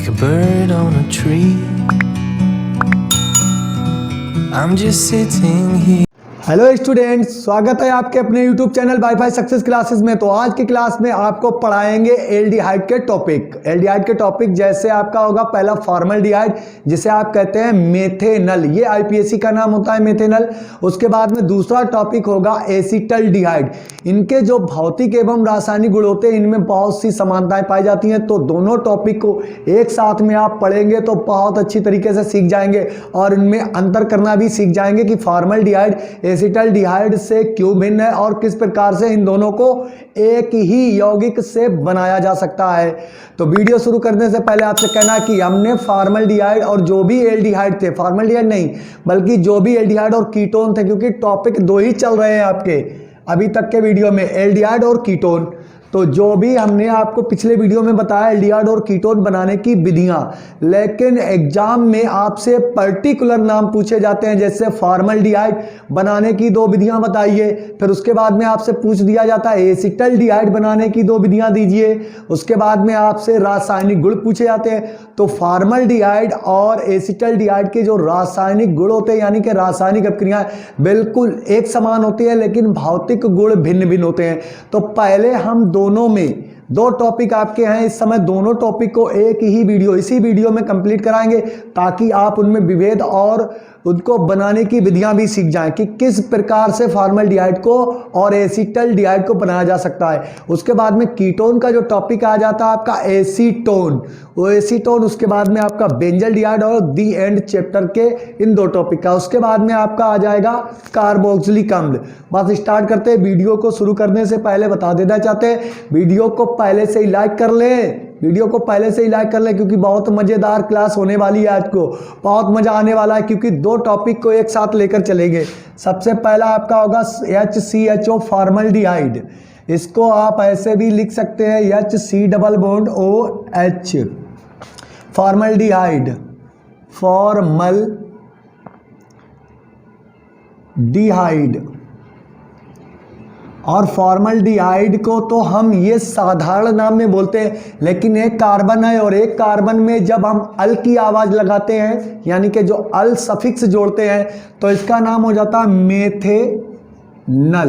like a bird on a tree. I'm just sitting here. Hello students, स्वागत है आपके अपने YouTube channel wifi success classes में। तो आज की क्लास में आपको पढ़ाएंगे एल्डिहाइड के टॉपिक। एल्डिहाइड के टॉपिक जैसे आपका होगा पहला फॉर्मल्डिहाइड, जिसे आप कहते हैं मेथेनल, ये आईपीएससी का नाम होता है मेथेनल। उसके बाद में दूसरा टॉपिक होगा एसिटल्डिहाइड। इनके जो भौतिक एवं रासायनिक गुण होते हैं इनमें बहुत सी समानताएं पाई जाती हैं। तो दोनों टॉपिक को एक साथ में आप पढ़ेंगे तो बहुत अच्छी तरीके से सीख जाएंगे और इनमें अंतर करना भी सीख जाएंगे कि फॉर्मल्डिहाइड एसिटल्डिहाइड से क्यों भिन्न है और किस प्रकार से इन दोनों को एक ही यौगिक से बनाया जा सकता है। तो वीडियो शुरू करने से पहले आपसे कहना है कि हमने फॉर्मल्डिहाइड और जो भी एल्डिहाइड थे, फॉर्मल्डिहाइड नहीं बल्कि जो भी एल्डिहाइड और कीटोन थे, क्योंकि टॉपिक दो ही चल रहे हैं आपके अभी तक के वीडियो में, एल्डिहाइड और कीटोन। तो जो भी हमने आपको पिछले वीडियो में बताया एल्डिहाइड और कीटोन बनाने की विधियां, लेकिन एग्जाम में आपसे पर्टिकुलर नाम पूछे जाते हैं, जैसे फॉर्मल्डिहाइड बनाने की दो विधियां बताइए। फिर उसके बाद में आपसे पूछ दिया जाता है एसिटल्डिहाइड बनाने की दो विधियां दीजिए। उसके बाद में आपसे रासायनिक गुण पूछे जाते हैं। तो फॉर्मल्डिहाइड और एसिटल्डिहाइड के जो रासायनिक गुण होते हैं, यानी कि रासायनिक अभिक्रियाएं बिल्कुल एक समान होती है, लेकिन भौतिक गुण भिन्न भिन्न होते हैं। तो पहले हम दोनों में दो टॉपिक आपके हैं इस समय, दोनों टॉपिक को एक ही वीडियो, इसी वीडियो में कंप्लीट कराएंगे ताकि आप उनमें विभेद और उनको बनाने की विधियां भी सीख जाएं कि किस प्रकार से फॉर्मल्डिहाइड को और एसिटल्डिहाइड को बनाया जा सकता है। उसके बाद में कीटोन का जो टॉपिक आ जाता है आपका एसीटोन, वो एसीटोन, उसके बाद में आपका बेंजल्डिहाइड और दी एंड चैप्टर के इन दो टॉपिक का। उसके बाद में आपका आ जाएगा कार्बोक्सिलिक अम्ल। बस स्टार्ट करते हैं। वीडियो को शुरू करने से पहले बता देना चाहते हैं, वीडियो को पहले से ही लाइक कर लें, वीडियो को पहले से ही लाइक कर लें, क्योंकि बहुत मज़ेदार क्लास होने वाली है आज को, बहुत मज़ा आने वाला है, क्योंकि दो टॉपिक को एक साथ लेकर चलेंगे। सबसे पहला आपका होगा HCHO फॉर्मल्डिहाइड। इसको आप ऐसे भी लिख सकते हैं HC double bond OH, formaldehyde, formaldehyde. और फॉर्मल्डिहाइड को तो हम ये साधारण नाम में बोलते हैं, लेकिन एक कार्बन है और एक कार्बन में जब हम अल की आवाज़ लगाते हैं, यानी कि जो अल सफिक्स जोड़ते हैं, तो इसका नाम हो जाता है मेथेनल।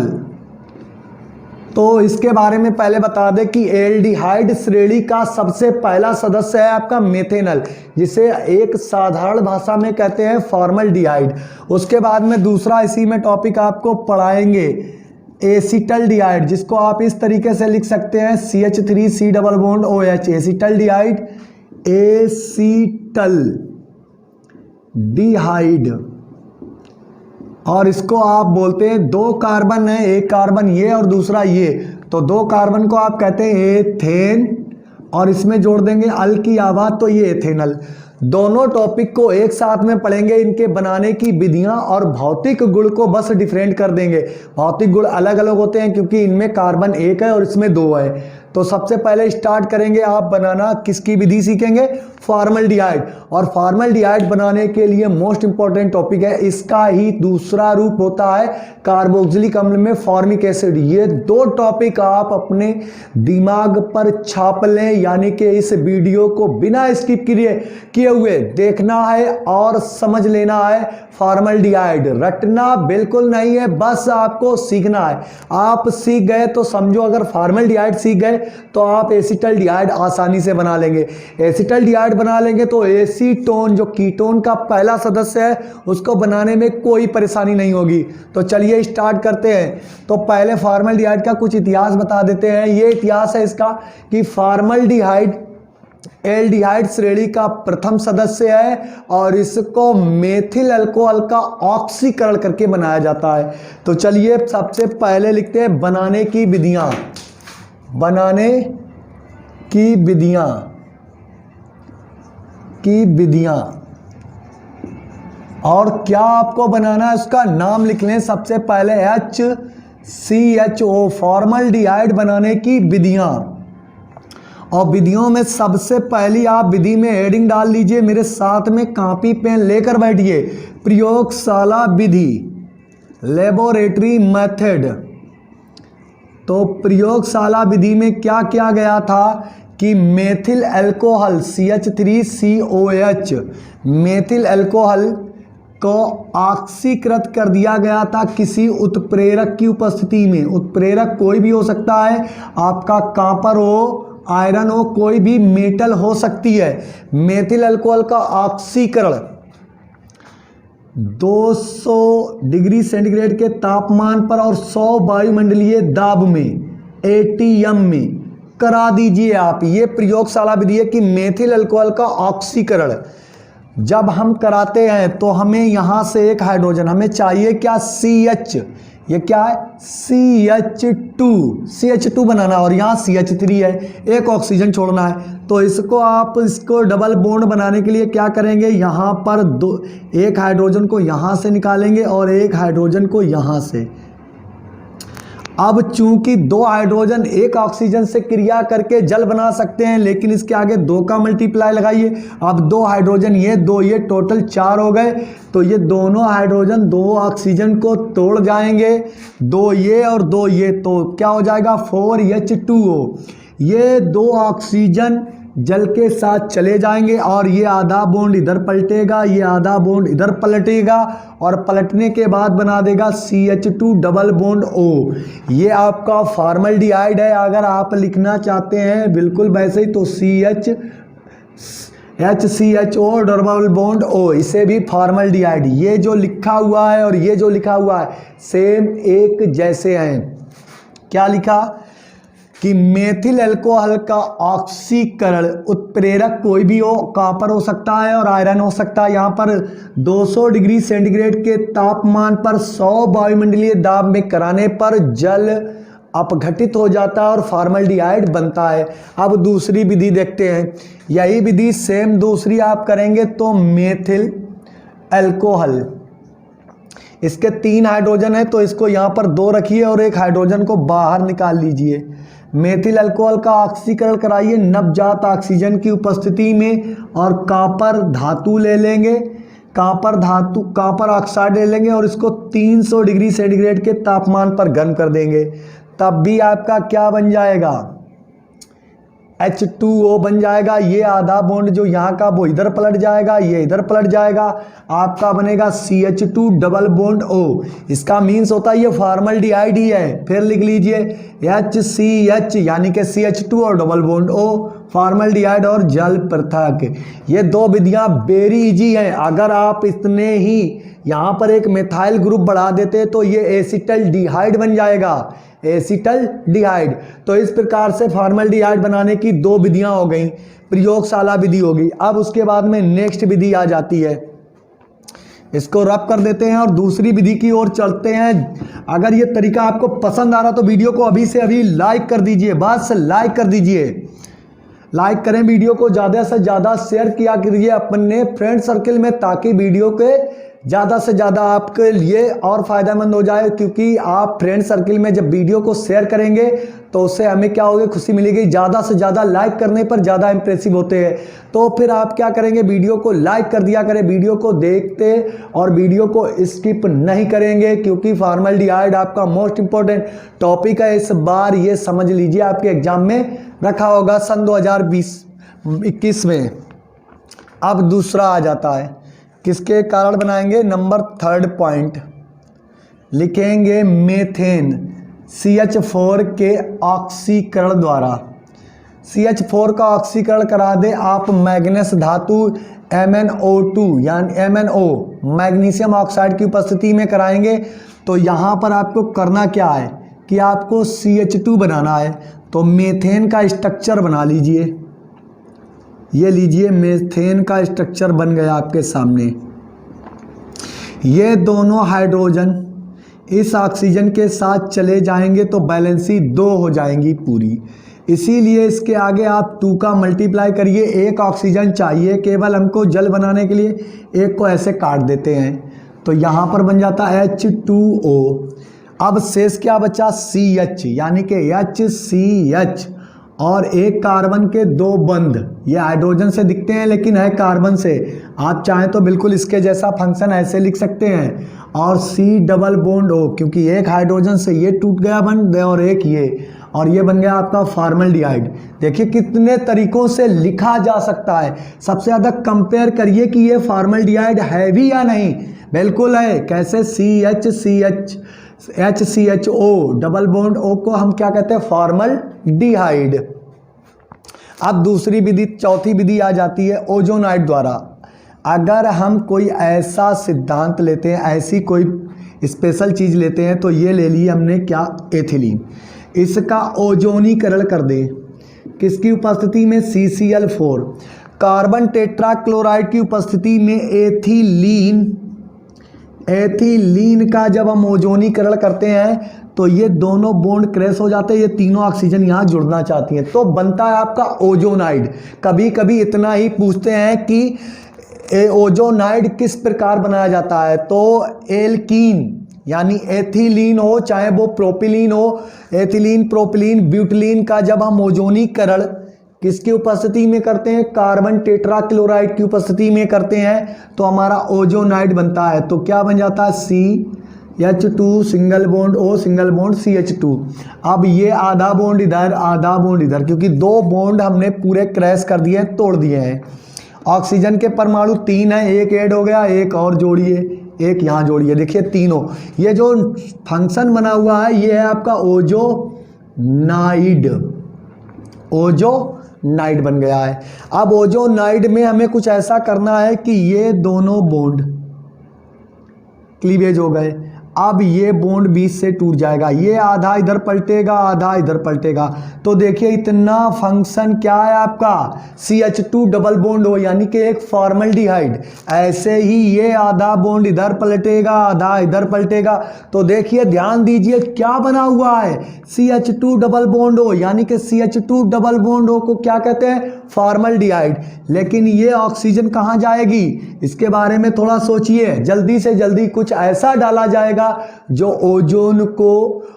तो इसके बारे में पहले बता दें कि एल्डिहाइड श्रेणी का सबसे पहला सदस्य है आपका मेथेनल, जिसे एक साधारण भाषा में कहते हैं फॉर्मल्डिहाइड। उसके बाद में दूसरा इसी में टॉपिक आपको पढ़ाएंगे एसिटल्डिहाइड, जिसको आप इस तरीके से लिख सकते हैं CH3C double bond OH, acetaldehyde, acetaldehyde. और इसको आप बोलते हैं, दो कार्बन है, एक कार्बन ये और दूसरा ये, तो दो कार्बन को आप कहते हैं एथेन, और इसमें जोड़ देंगे अल की आवाज़, तो ये एथेनल। दोनों टॉपिक को एक साथ में पढ़ेंगे, इनके बनाने की विधियां और भौतिक गुण को बस डिफरेंट कर देंगे। भौतिक गुण अलग अलग होते हैं क्योंकि इनमें कार्बन एक है और इसमें दो है। तो सबसे पहले स्टार्ट करेंगे आप बनाना, किसकी विधि सीखेंगे? फॉर्मल्डिहाइड। और फॉर्मल्डिहाइड बनाने के लिए मोस्ट इंपॉर्टेंट टॉपिक है, इसका ही दूसरा रूप होता है कार्बोक्सिलिक अम्ल में फॉर्मिक एसिड। ये दो टॉपिक आप अपने दिमाग पर छाप लें, यानी कि इस वीडियो को बिना स्किप किए हुए देखना है और समझ लेना है। फॉर्मल्डिहाइड रटना बिल्कुल नहीं है, बस आपको सीखना है। आप सीख गए तो समझो, अगर फॉर्मल्डिहाइड सीख गए तो आप एसिटल्डिहाइड आसानी से बना लेंगे। एसिटल्डिहाइड बना लेंगे तो एसीटोन, जो कीटोन का पहला सदस्य है, उसको बनाने में कोई परेशानी नहीं होगी। तो चलिए स्टार्ट करते हैं। तो पहले फॉर्मल्डिहाइड का कुछ इतिहास बता देते हैं। ये इतिहास है इसका कि फॉर्मल्डिहाइड एल्डिहाइड श्रेणी का प्रथम सदस्य है और इसको मेथिल अल्कोहल का ऑक्सीकरण करके बनाया जाता है। तो चलिए सबसे पहले लिखते हैं बनाने की विधियां। बनाने की विधियां और क्या आपको बनाना है उसका नाम लिख लें। सबसे पहले HCHO फॉर्मल्डिहाइड बनाने की विधियां, और विधियों में सबसे पहली आप विधि में हेडिंग डाल लीजिए, मेरे साथ में कॉपी पेन लेकर बैठिए। प्रयोगशाला विधि, लेबोरेटरी मेथड। तो प्रयोगशाला विधि में क्या किया गया था कि methyl alcohol CH3COH methyl alcohol को ऑक्सीकृत कर दिया गया था किसी उत्प्रेरक की उपस्थिति में। उत्प्रेरक कोई भी हो सकता है, आपका कॉपर हो, आयरन हो, कोई भी मेटल हो सकती है। मेथिल अल्कोहल का ऑक्सीकरण 200 डिग्री सेंटीग्रेड के तापमान पर और 100 वायुमंडलीय दाब में ATM में करा दीजिए आप। ये प्रयोगशाला विधि है कि मेथिल अल्कोहल का ऑक्सीकरण जब हम कराते हैं तो हमें यहाँ से एक हाइड्रोजन हमें चाहिए क्या, CH, ये क्या है CH2 बनाना और यहाँ CH3 है, एक ऑक्सीजन छोड़ना है। तो इसको डबल बॉन्ड बनाने के लिए क्या करेंगे, यहाँ पर एक हाइड्रोजन को यहाँ से निकालेंगे और एक हाइड्रोजन को यहाँ से। अब चूंकि 2 हाइड्रोजन एक ऑक्सीजन से क्रिया करके जल बना सकते हैं, लेकिन इसके आगे 2 का मल्टीप्लाई लगाइए। अब 2 हाइड्रोजन ये 2 ये टोटल 4 हो गए। तो ये दोनों हाइड्रोजन 2 ऑक्सीजन को तोड़ जाएंगे, 2 ये और 2 ये, तो क्या हो जाएगा 4H2O। ये 2 ऑक्सीजन जल के साथ चले जाएंगे और ये आधा बॉन्ड इधर पलटेगा, ये आधा बॉन्ड इधर पलटेगा और पलटने के बाद बना देगा CH2 डबल बॉन्ड O। ये आपका फॉर्मल्डिहाइड है। अगर आप लिखना चाहते हैं बिल्कुल वैसे ही तो HCHO डबल बॉन्ड O, इसे भी फॉर्मल्डिहाइड। ये जो लिखा हुआ है और ये जो लिखा हुआ है सेम एक जैसे हैं। क्या लिखा कि मेथिल अल्कोहल का ऑक्सीकरण उत्प्रेरक कोई भी हो, कॉपर हो सकता है और आयरन हो सकता है। यहाँ पर 200 डिग्री सेंटीग्रेड के तापमान पर 100 वायुमंडलीय दाब में कराने पर जल अपघटित हो जाता है और फॉर्मल्डिहाइड बनता है। अब दूसरी विधि देखते हैं। यही विधि सेम दूसरी आप करेंगे तो मेथिल अल्कोहल, इसके 3 हाइड्रोजन है तो इसको यहाँ पर 2 रखिए और एक हाइड्रोजन को बाहर निकाल लीजिए। मेथिल अल्कोहल का ऑक्सीकरण कराइए नवजात ऑक्सीजन की उपस्थिति में और कॉपर धातु ले लेंगे, कॉपर ऑक्साइड ले लेंगे और इसको 300 डिग्री सेंटीग्रेड के तापमान पर गर्म कर देंगे। तब भी आपका क्या बन जाएगा, H2O बन जाएगा। ये आधा बॉन्ड जो यहाँ का वो इधर पलट जाएगा, ये इधर पलट जाएगा, आपका बनेगा CH2 डबल बॉन्ड O। इसका मीन्स होता है ये फॉर्मल्डिहाइड ही है। फिर लिख लीजिए HCH यानी कि CH2 और डबल बॉन्ड O, फॉर्मल्डिहाइड और जल पृथक। ये 2 विधियाँ वेरी इजी हैं। अगर आप इतने ही यहाँ पर एक मिथाइल ग्रुप बढ़ा देते तो ये एसिटल्डिहाइड बन जाएगा, एसिटल्डिहाइड। तो इस प्रकार से फॉर्मल्डिहाइड बनाने की 2 विधियां हो गई, प्रयोगशाला विधि हो गई। अब उसके बाद में नेक्स्ट विधि आ जाती है, इसको रब कर देते हैं और दूसरी विधि की ओर चलते हैं। अगर ये तरीका आपको पसंद आ रहा तो वीडियो को अभी से अभी लाइक कर दीजिए, बस लाइक कर दीजिए। लाइक करें वीडियो को, ज़्यादा से ज़्यादा शेयर किया कीजिए अपने फ्रेंड सर्किल में, ताकि वीडियो के ज़्यादा से ज़्यादा आपके लिए और फ़ायदेमंद हो जाए। क्योंकि आप फ्रेंड सर्किल में जब वीडियो को शेयर करेंगे तो उससे हमें क्या होगी, खुशी मिलेगी। ज़्यादा से ज़्यादा लाइक करने पर ज़्यादा इंप्रेसिव होते हैं। तो फिर आप क्या करेंगे, वीडियो को लाइक कर दिया करें, वीडियो को देखते और वीडियो को स्किप नहीं करेंगे, क्योंकि फॉर्मल्डिहाइड आपका मोस्ट इंपॉर्टेंट टॉपिक है। इस बार ये समझ लीजिए आपके एग्जाम में रखा होगा सन 2020-21 में। अब दूसरा आ जाता है, किसके कारण बनाएंगे, नंबर 3 पॉइंट लिखेंगे मेथेन CH4 के ऑक्सीकरण द्वारा। CH4 का ऑक्सीकरण करा दे आप मैग्नीज धातु MnO2 यानी MnO मैग्नीशियम ऑक्साइड की उपस्थिति में कराएंगे। तो यहाँ पर आपको करना क्या है कि आपको CH2 बनाना है। तो मेथेन का स्ट्रक्चर बना लीजिए, ये लीजिए मेथेन का स्ट्रक्चर बन गया आपके सामने। ये दोनों हाइड्रोजन इस ऑक्सीजन के साथ चले जाएंगे तो बैलेंसी 2 हो जाएंगी पूरी। इसीलिए इसके आगे आप 2 का मल्टीप्लाई करिए। एक ऑक्सीजन चाहिए केवल हमको जल बनाने के लिए, एक को ऐसे काट देते हैं तो यहाँ पर बन जाता है H2O। अब शेष क्या बचा, CH यानी कि HCH और एक कार्बन के 2 बंध। ये हाइड्रोजन से दिखते हैं लेकिन है कार्बन से। आप चाहें तो बिल्कुल इसके जैसा फंक्शन ऐसे लिख सकते हैं। और C डबल बॉन्ड O, क्योंकि एक हाइड्रोजन से ये टूट गया बंध और एक ये, और ये बन गया आपका फॉर्मल्डिहाइड। देखिए कितने तरीकों से लिखा जा सकता है। सबसे ज़्यादा कंपेयर करिए कि ये फॉर्मल्डिहाइड है भी या नहीं। बिल्कुल है। कैसे? HCHO डबल बॉन्ड O को हम क्या कहते हैं? फॉर्मल्डिहाइड। अब दूसरी विधि, चौथी विधि आ जाती है ओजोनाइड द्वारा। अगर हम कोई ऐसा सिद्धांत लेते हैं, ऐसी कोई स्पेशल चीज़ लेते हैं, तो ये ले ली हमने क्या? एथिलीन। इसका ओजोनीकरण कर दें किसकी उपस्थिति में? CCl4। कार्बन टेट्राक्लोराइड की उपस्थिति में एथिलीन का जब हम ओजोनीकरण करते हैं तो ये दोनों बॉन्ड क्रैश हो जाते हैं, ये तीनों ऑक्सीजन यहाँ जुड़ना चाहती हैं, तो बनता है आपका ओजोनाइड। कभी कभी इतना ही पूछते हैं कि ओजोनाइड किस प्रकार बनाया जाता है, तो एल्कीन यानी एथिलीन हो चाहे वो प्रोपिलीन हो, एथिलीन, प्रोपिलीन, ब्यूटिलीन का जब हम ओजोनीकरण किसकी उपस्थिति में करते हैं? कार्बन टेट्राक्लोराइड की उपस्थिति में करते हैं, तो हमारा ओजोनाइड बनता है। तो क्या बन जाता है? CH2 single bond O single bond CH2। अब ये आधा बॉन्ड इधर, आधा बॉन्ड इधर, क्योंकि दो बॉन्ड हमने पूरे क्रैश कर दिए हैं, तोड़ दिए हैं। ऑक्सीजन के परमाणु 3 है, एक ऐड हो गया, एक और जोड़िए, एक यहाँ जोड़िए। देखिए तीनों, ये जो फंक्शन बना हुआ है ये है आपका ओजोनाइड बन गया है। अब ओजोनाइड में हमें कुछ ऐसा करना है कि ये दोनों बॉन्ड क्लीवेज हो गए। अब ये बॉन्ड बीच से टूट जाएगा, ये आधा इधर पलटेगा, आधा इधर पलटेगा। तो देखिए इतना फंक्शन क्या है आपका? CH2 डबल बॉन्ड हो यानी कि एक फॉर्मल्डिहाइड। ऐसे ही ये आधा बॉन्ड इधर पलटेगा, आधा इधर पलटेगा। तो देखिए ध्यान दीजिए क्या बना हुआ है? CH2 डबल बॉन्ड हो यानी कि CH2 डबल बॉन्ड हो को क्या कहते हैं? फॉर्मल्डिहाइड। लेकिन ये ऑक्सीजन कहाँ जाएगी? इसके बारे में थोड़ा सोचिए। जल्दी से जल्दी कुछ ऐसा डाला जाएगा जो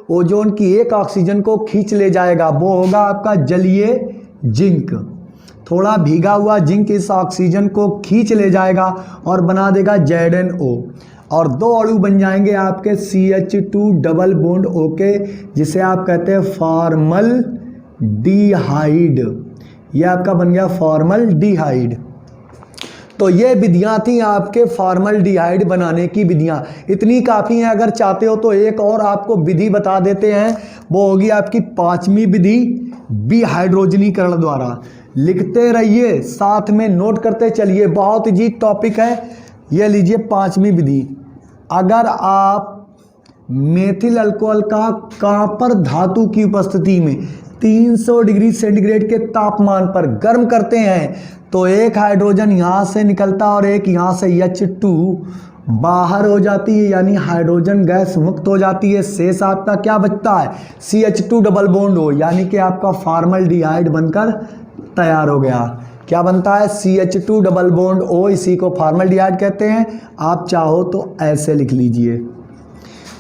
ओजोन की एक ऑक्सीजन को खींच ले जाएगा। वो होगा आपका जलीय जिंक। थोड़ा भीगा हुआ जिंक इस ऑक्सीजन को खींच ले जाएगा और बना देगा ZnO, और दो अणु बन जाएंगे आपके CH2 डबल बॉन्ड O के, जिसे आप कहते हैं फॉर्मल्डिहाइड। यह आपका बन गया फॉर्मल्डिहाइड। तो ये विधियां थी आपके फॉर्मल्डिहाइड बनाने की विधियां। इतनी काफ़ी हैं। अगर चाहते हो तो एक और आपको विधि बता देते हैं, वो होगी आपकी पांचवी विधि विहाइड्रोजनीकरण द्वारा। लिखते रहिए, साथ में नोट करते चलिए, बहुत ही टॉपिक है। ये लीजिए पांचवी विधि। अगर आप मेथिल अल्कोहल का कॉपर धातु की उपस्थिति में 300 डिग्री सेंटीग्रेड के तापमान पर गर्म करते हैं तो एक हाइड्रोजन यहाँ से निकलता और एक यहाँ से H2 बाहर हो जाती है, यानी हाइड्रोजन गैस मुक्त हो जाती है। शेष आपका क्या बचता है? CH2 डबल बॉन्ड हो, यानी कि आपका फॉर्मल्डिहाइड बनकर तैयार हो गया। क्या बनता है? CH2 डबल बॉन्ड O, इसी को फॉर्मल्डिहाइड कहते हैं। आप चाहो तो ऐसे लिख लीजिए,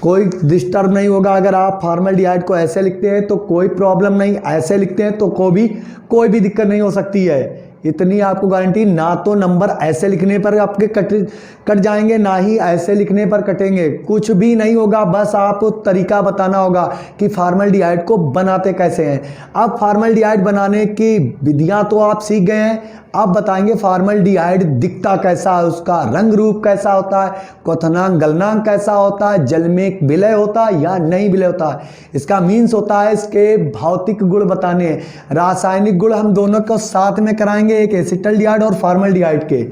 कोई डिस्टर्ब नहीं होगा। अगर आप फॉर्मल्डिहाइड को ऐसे लिखते हैं तो कोई प्रॉब्लम नहीं, ऐसे लिखते हैं तो कोई भी दिक्कत नहीं हो सकती है। इतनी आपको गारंटी। ना तो नंबर ऐसे लिखने पर आपके कट जाएंगे, ना ही ऐसे लिखने पर कटेंगे, कुछ भी नहीं होगा। बस आपको तरीका बताना होगा कि फॉर्मल्डिहाइड को बनाते कैसे हैं। अब फॉर्मल्डिहाइड बनाने की विधियां तो आप सीख गए हैं, अब बताएंगे फॉर्मल्डिहाइड दिखता कैसा है, उसका रंग रूप कैसा होता है, क्वथनांक गलनांक कैसा होता है, जल में विलय होता है या नहीं विलय होता है। इसका मीन्स होता है इसके भौतिक गुण बताने। रासायनिक गुण हम दोनों को साथ में कराएंगे, एक एसिटल्डिहाइड और फॉर्मल्डिहाइड के।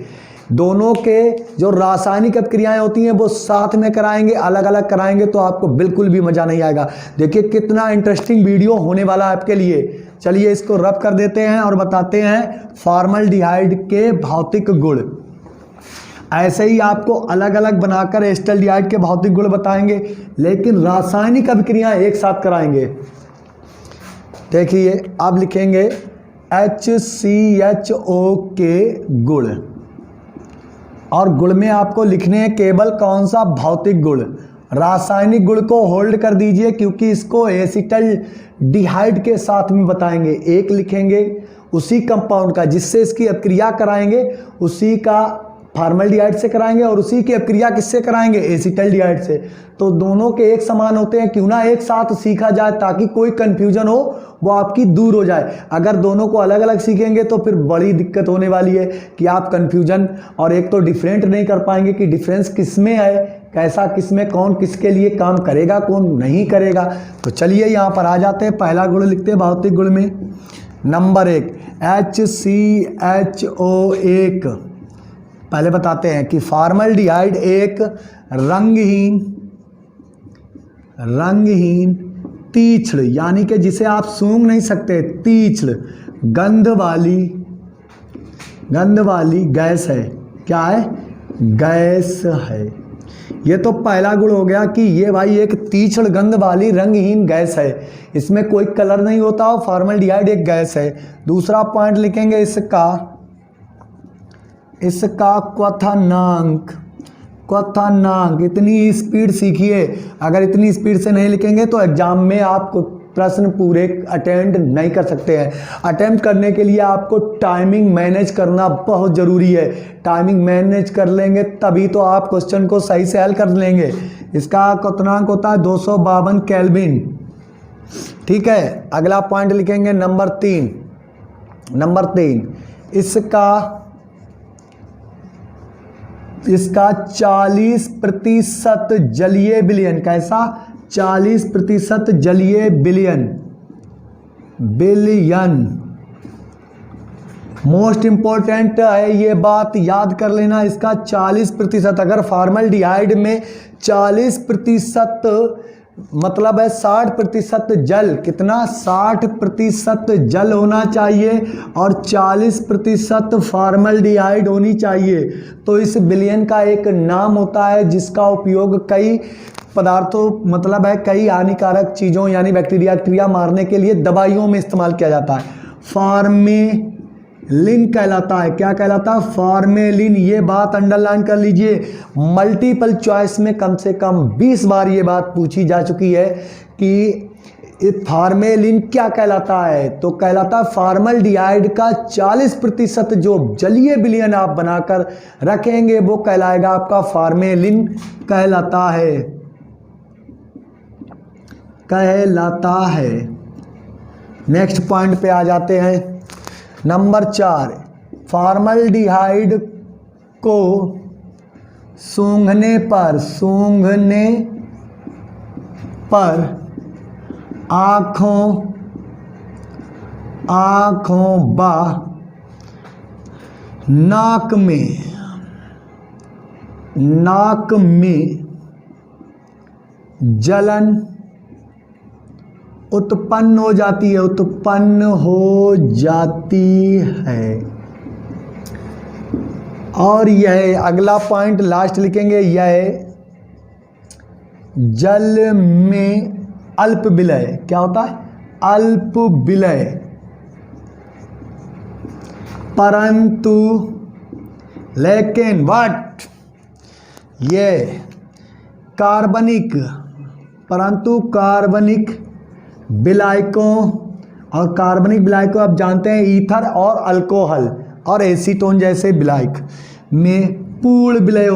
दोनों के जो रासायनिक अभिक्रियाएं होती हैं वो साथ में कराएंगे, अलग अलग कराएंगे तो आपको बिल्कुल भी मजा नहीं आएगा। देखिए कितना इंटरेस्टिंग वीडियो होने वाला है आपके लिए। चलिए इसको रब कर देते हैं और बताते हैं फॉर्मल्डिहाइड के भौतिक गुण। ऐसे ही आपको अलग अलग बनाकर एसिटल्डिहाइड के भौतिक गुण बताएंगे, लेकिन रासायनिक अभिक्रियाएं एक साथ कराएंगे। देखिए आप लिखेंगे HCHO के गुण, और गुण में आपको लिखने हैं केवल कौन सा? भौतिक गुण। रासायनिक गुण को होल्ड कर दीजिए क्योंकि इसको एसिटल्डिहाइड के साथ में बताएंगे। एक लिखेंगे उसी कंपाउंड का जिससे इसकी अभिक्रिया कराएंगे, उसी का फॉर्मल्डिहाइड से कराएंगे और उसी की अपक्रिया किससे कराएंगे, एसिटल्डिहाइड से। तो दोनों के एक समान होते हैं, क्यों ना एक साथ सीखा जाए ताकि कोई कंफ्यूजन हो वो आपकी दूर हो जाए। अगर दोनों को अलग अलग सीखेंगे तो फिर बड़ी दिक्कत होने वाली है कि आप कंफ्यूजन और एक तो डिफरेंट नहीं कर पाएंगे कि डिफरेंस किस में है, कैसा किस में, कौन किसके लिए काम करेगा कौन नहीं करेगा। तो चलिए यहाँ पर आ जाते हैं, पहला गुण लिखते हैं भौतिक गुण में। Number 1 HCHO1। पहले बताते हैं कि फॉर्मल्डिहाइड एक रंगहीन तीक्ष्ण, यानी कि जिसे आप सूंघ नहीं सकते, तीक्ष्ण गंध वाली गैस है। क्या है, गैस है। ये तो पहला गुण हो गया कि ये भाई एक तीक्ष्ण गंध वाली रंगहीन गैस है, इसमें कोई कलर नहीं होता और फॉर्मल्डिहाइड एक गैस है। दूसरा पॉइंट लिखेंगे इसका क्वथनांक। इतनी स्पीड सीखिए, अगर इतनी स्पीड से नहीं लिखेंगे तो एग्जाम में आप प्रश्न पूरे अटेम्प्ट नहीं कर सकते हैं। अटेम्प्ट करने के लिए आपको टाइमिंग मैनेज करना बहुत ज़रूरी है। टाइमिंग मैनेज कर लेंगे तभी तो आप क्वेश्चन को सही से हल कर लेंगे। इसका क्वथनांक होता है 252 केल्विन। ठीक है, अगला पॉइंट लिखेंगे नंबर 3। इसका 40% जलीय विलयन। कैसा, 40% जलीय विलयन। मोस्ट इंपॉर्टेंट है, ये बात याद कर लेना। इसका 40%, अगर फॉर्मल्डिहाइड में 40% मतलब है 60% जल, कितना, 60% जल होना चाहिए और 40% फॉर्मल्डिहाइड होनी चाहिए। तो इस विलयन का एक नाम होता है जिसका उपयोग कई पदार्थों मतलब है कई हानिकारक चीज़ों यानी बैक्टीरिया मारने के लिए दवाइयों में इस्तेमाल किया जाता है। फॉर्मेलिन कहलाता है। क्या कहलाता है, फॉर्मेलिन। ये बात अंडरलाइन कर लीजिए, मल्टीपल चॉइस में कम से कम 20 बार ये बात पूछी जा चुकी है कि फॉर्मेलिन क्या कहलाता है। तो कहलाता है फॉर्मल्डिहाइड का 40% जो जलीय विलयन आप बनाकर रखेंगे वो कहलाएगा आपका फॉर्मेलिन कहलाता है। नेक्स्ट पॉइंट पे आ जाते हैं, नंबर 4। फॉर्मल्डिहाइड को सूंघने पर आँखों व नाक में जलन उत्पन्न हो जाती है। और यह अगला पॉइंट लास्ट लिखेंगे, यह जल में अल्प विलय। क्या होता है, अल्प विलय। परंतु लेकिन ये कार्बनिक विलायकों, और कार्बनिक विलायकों आप जानते हैं ईथर और अल्कोहल और एसीटोन जैसे विलायक में पूर्ण विलय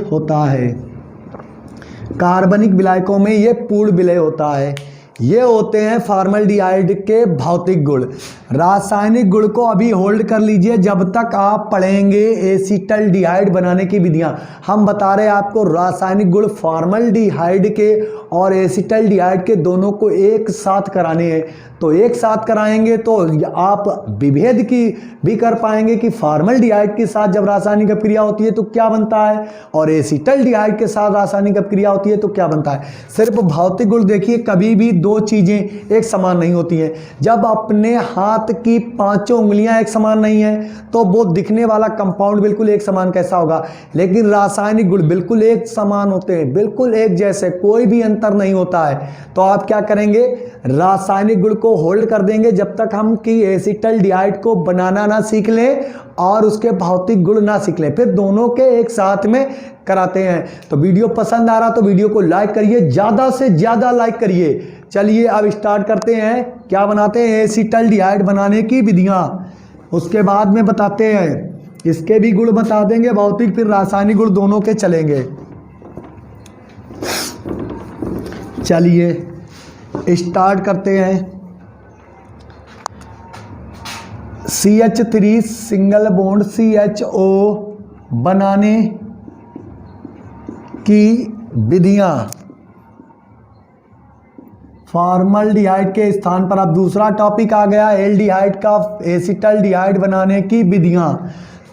होता है। कार्बनिक विलायकों में ये पूर्ण विलय होता है। ये होते हैं फॉर्मल्डिहाइड के भौतिक गुण। रासायनिक गुण को अभी होल्ड कर लीजिए जब तक आप पढ़ेंगे एसिटल्डिहाइड बनाने की विधियां। हम बता रहे हैं आपको रासायनिक गुण फॉर्मल्डिहाइड के और एसिटल्डिहाइड के दोनों को एक साथ कराने हैं। तो एक साथ कराएंगे तो आप विभेद की भी कर पाएंगे कि फॉर्मल्डिहाइड के साथ जब रासायनिक अपक्रिया होती है तो क्या बनता है और एसिटल्डिहाइड के साथ रासायनिक अपक्रिया होती है तो क्या बनता है। सिर्फ भौतिक गुण देखिए, कभी भी दो चीजें एक समान नहीं होती हैं। जब अपने हाथ की पांचों उंगलियां एक समान नहीं है तो वो दिखने वाला कंपाउंड बिल्कुल एक समान कैसा होगा, लेकिन रासायनिक गुण बिल्कुल एक समान होते हैं, बिल्कुल एक जैसे, कोई भी अंतर नहीं होता है। तो आप क्या करेंगे, रासायनिक गुण को होल्ड कर देंगे जब तक हम कि एसिटल्डिहाइड को बनाना ना सीख लें और उसके भौतिक गुण ना सीख लें, फिर दोनों के एक साथ में कराते हैं। तो वीडियो पसंद आ रहा तो वीडियो को लाइक करिए, ज़्यादा से ज़्यादा लाइक करिए। चलिए अब स्टार्ट करते हैं, क्या बनाते हैं, एसिटल्डिहाइड बनाने की विधियाँ। उसके बाद में बताते हैं, इसके भी गुण बता देंगे, भौतिक फिर रासायनिक गुण दोनों के चलेंगे। चलिए स्टार्ट करते हैं। CH3 सिंगल बॉन्ड CHO बनाने की विधियां। फॉर्मल्डिहाइड के स्थान पर अब दूसरा टॉपिक आ गया, एल्डिहाइड का एसिटल्डिहाइड बनाने की विधियां।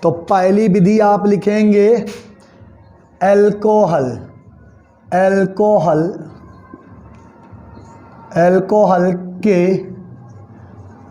तो पहली विधि आप लिखेंगे एल्कोहल, एल्कोहल के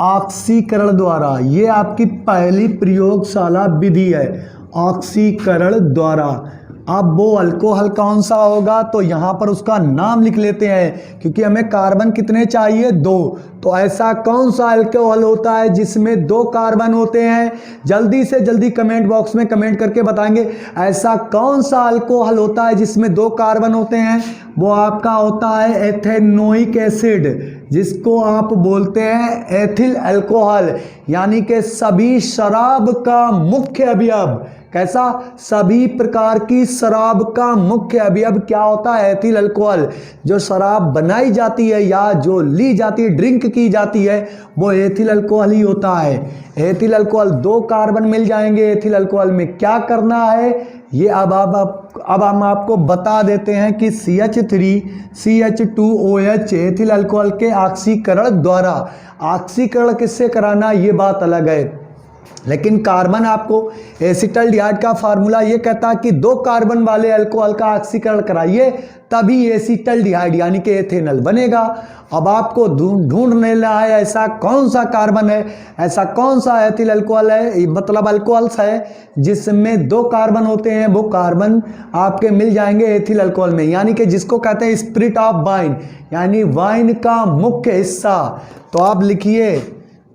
ऑक्सीकरण द्वारा। ये आपकी पहली प्रयोगशाला विधि है, ऑक्सीकरण द्वारा। अब वो अल्कोहल कौन सा होगा, तो यहाँ पर उसका नाम लिख लेते हैं, क्योंकि हमें कार्बन कितने चाहिए, 2। तो ऐसा कौन सा अल्कोहल होता है जिसमें 2 कार्बन होते हैं? जल्दी से जल्दी कमेंट बॉक्स में कमेंट करके बताएंगे ऐसा कौन सा अल्कोहल होता है जिसमें 2 कार्बन होते हैं। वो आपका होता है एथेनोइक एसिड, जिसको आप बोलते हैं एथिल अल्कोहल, यानी कि सभी शराब का मुख्य अवयव। कैसा? सभी प्रकार की शराब का मुख्य अवयव क्या होता है? Ethyl alcohol. जो शराब बनाई जाती है या जो ली जाती है, ड्रिंक की जाती है, वो एथिल अल्कोहल ही होता है। एथिल अल्कोहल 2 कार्बन मिल जाएंगे। एथिल अल्कोहल में क्या करना है ये अब हम आपको बता देते हैं कि CH3 CH2OH एथिल अल्कोहल के ऑक्सीकरण द्वारा। ऑक्सीकरण किससे कराना ये बात अलग है, लेकिन कार्बन आपको एसिटल्डिहाइड का फार्मूला ये कहता है कि 2 कार्बन वाले अल्कोहल का ऑक्सीकरण कराइए, तभी एसिटल्डिहाइड यानी कि एथेनॉल बनेगा। अब आपको ढूंढ लेना है ऐसा कौन सा कार्बन है, ऐसा कौन सा एथिल अल्कोहल है, मतलब अल्कोहल्स है जिसमें 2 कार्बन होते हैं। वो कार्बन आपके मिल जाएंगे एथिल अल्कोहल में, यानी कि जिसको कहते हैं स्पिरिट ऑफ वाइन, यानी वाइन का मुख्य हिस्सा। तो आप लिखिए,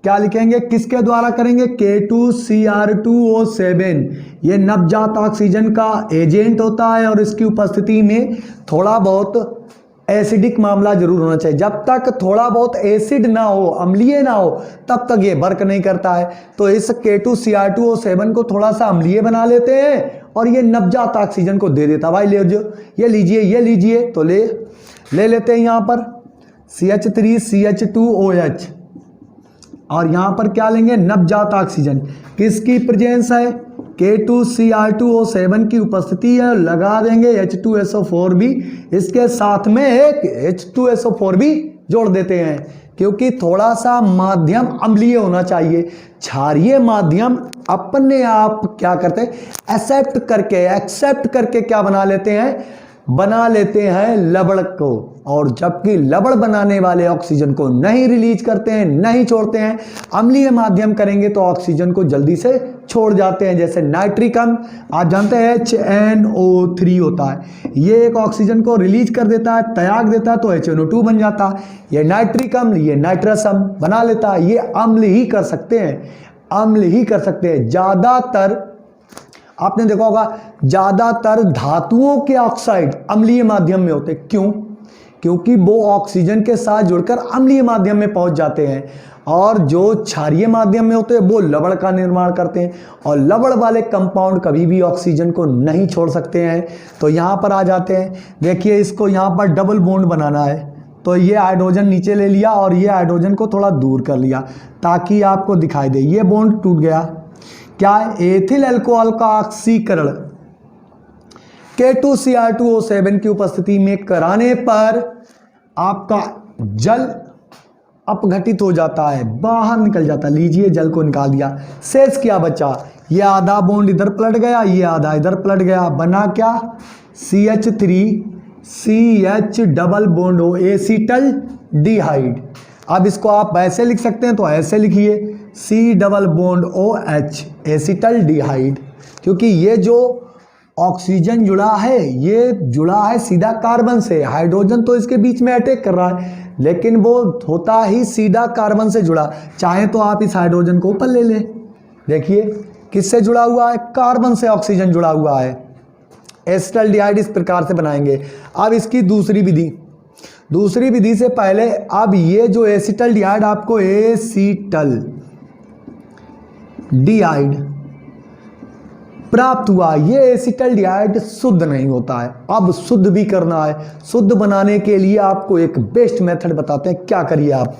क्या लिखेंगे, किसके द्वारा करेंगे? K2Cr2O7। ये नवजात ऑक्सीजन का एजेंट होता है और इसकी उपस्थिति में थोड़ा बहुत एसिडिक मामला जरूर होना चाहिए। जब तक थोड़ा बहुत एसिड ना हो, अम्लीय ना हो, तब तक ये वर्क नहीं करता है। तो इस K2Cr2O7 को थोड़ा सा अम्लीय बना लेते हैं और ये नवजात ऑक्सीजन को दे देता। भाई ले जो, ये लीजिए, तो ले लेते हैं यहाँ पर CH3 CH2OH, और यहां पर क्या लेंगे? नवजात ऑक्सीजन। किसकी प्रेजेंस है? K2Cr2O7 की उपस्थिति है। लगा देंगे H2SO4 भी, इसके साथ में एक H2SO4 भी जोड़ देते हैं, क्योंकि थोड़ा सा माध्यम अम्लीय होना चाहिए। क्षारीय माध्यम अपने आप क्या करते हैं? एक्सेप्ट करके क्या बना लेते हैं लवण को, और जबकि लवण बनाने वाले ऑक्सीजन को नहीं रिलीज करते हैं, नहीं छोड़ते हैं। अम्लीय माध्यम करेंगे तो ऑक्सीजन को जल्दी से छोड़ जाते हैं। जैसे नाइट्रिक अम्ल, आप जानते हैं HNO3 होता है, ये एक ऑक्सीजन को रिलीज कर देता है, त्याग देता है, तो HNO2 बन जाता है। ये नाइट्रिक अम्ल, ये नाइट्रस अम्ल बना लेता है। ये अम्ल ही कर सकते हैं। ज़्यादातर आपने देखा होगा, ज़्यादातर धातुओं के ऑक्साइड अम्लीय माध्यम में होते। क्यों? क्योंकि वो ऑक्सीजन के साथ जुड़कर अम्लीय माध्यम में पहुंच जाते हैं, और जो क्षारीय माध्यम में होते हैं वो लवण का निर्माण करते हैं, और लवण वाले कंपाउंड कभी भी ऑक्सीजन को नहीं छोड़ सकते हैं। तो यहाँ पर आ जाते हैं, देखिए इसको यहाँ पर डबल बॉन्ड बनाना है, तो ये हाइड्रोजन नीचे ले लिया और ये हाइड्रोजन को थोड़ा दूर कर लिया ताकि आपको दिखाई दे। ये बॉन्ड टूट गया। क्या? एथिल अल्कोहल का ऑक्सीकरण K2Cr2O7 की उपस्थिति में कराने पर आपका जल अपघटित हो जाता है, बाहर निकल जाता है। लीजिए, जल को निकाल दिया, शेष क्या बचा? ये आधा बॉन्ड इधर पलट गया, ये आधा इधर पलट गया, बना क्या? CH3CH डबल बॉन्ड हो एसिटल डिहाइड। अब इसको आप ऐसे लिख सकते हैं, तो ऐसे लिखिए C double bond OH acetaldehyde, क्योंकि ये जो ऑक्सीजन जुड़ा है ये जुड़ा है सीधा कार्बन से। हाइड्रोजन तो इसके बीच में अटैक कर रहा है, लेकिन वो होता ही सीधा कार्बन से जुड़ा। चाहे तो आप इस हाइड्रोजन को ऊपर ले लें, देखिए किससे जुड़ा हुआ है? कार्बन से ऑक्सीजन जुड़ा हुआ है। एसिटल डिहाइड इस प्रकार से बनाएंगे। अब इसकी दूसरी विधि से पहले, अब ये जो एसिटल डिहाइड आपको डिहाइड प्राप्त हुआ। ये एसिटल्डिहाइड शुद्ध नहीं होता है। अब शुद्ध भी करना है। शुद्ध बनाने के लिए आपको एक बेस्ट मेथड बताते हैं। क्या करिए आप,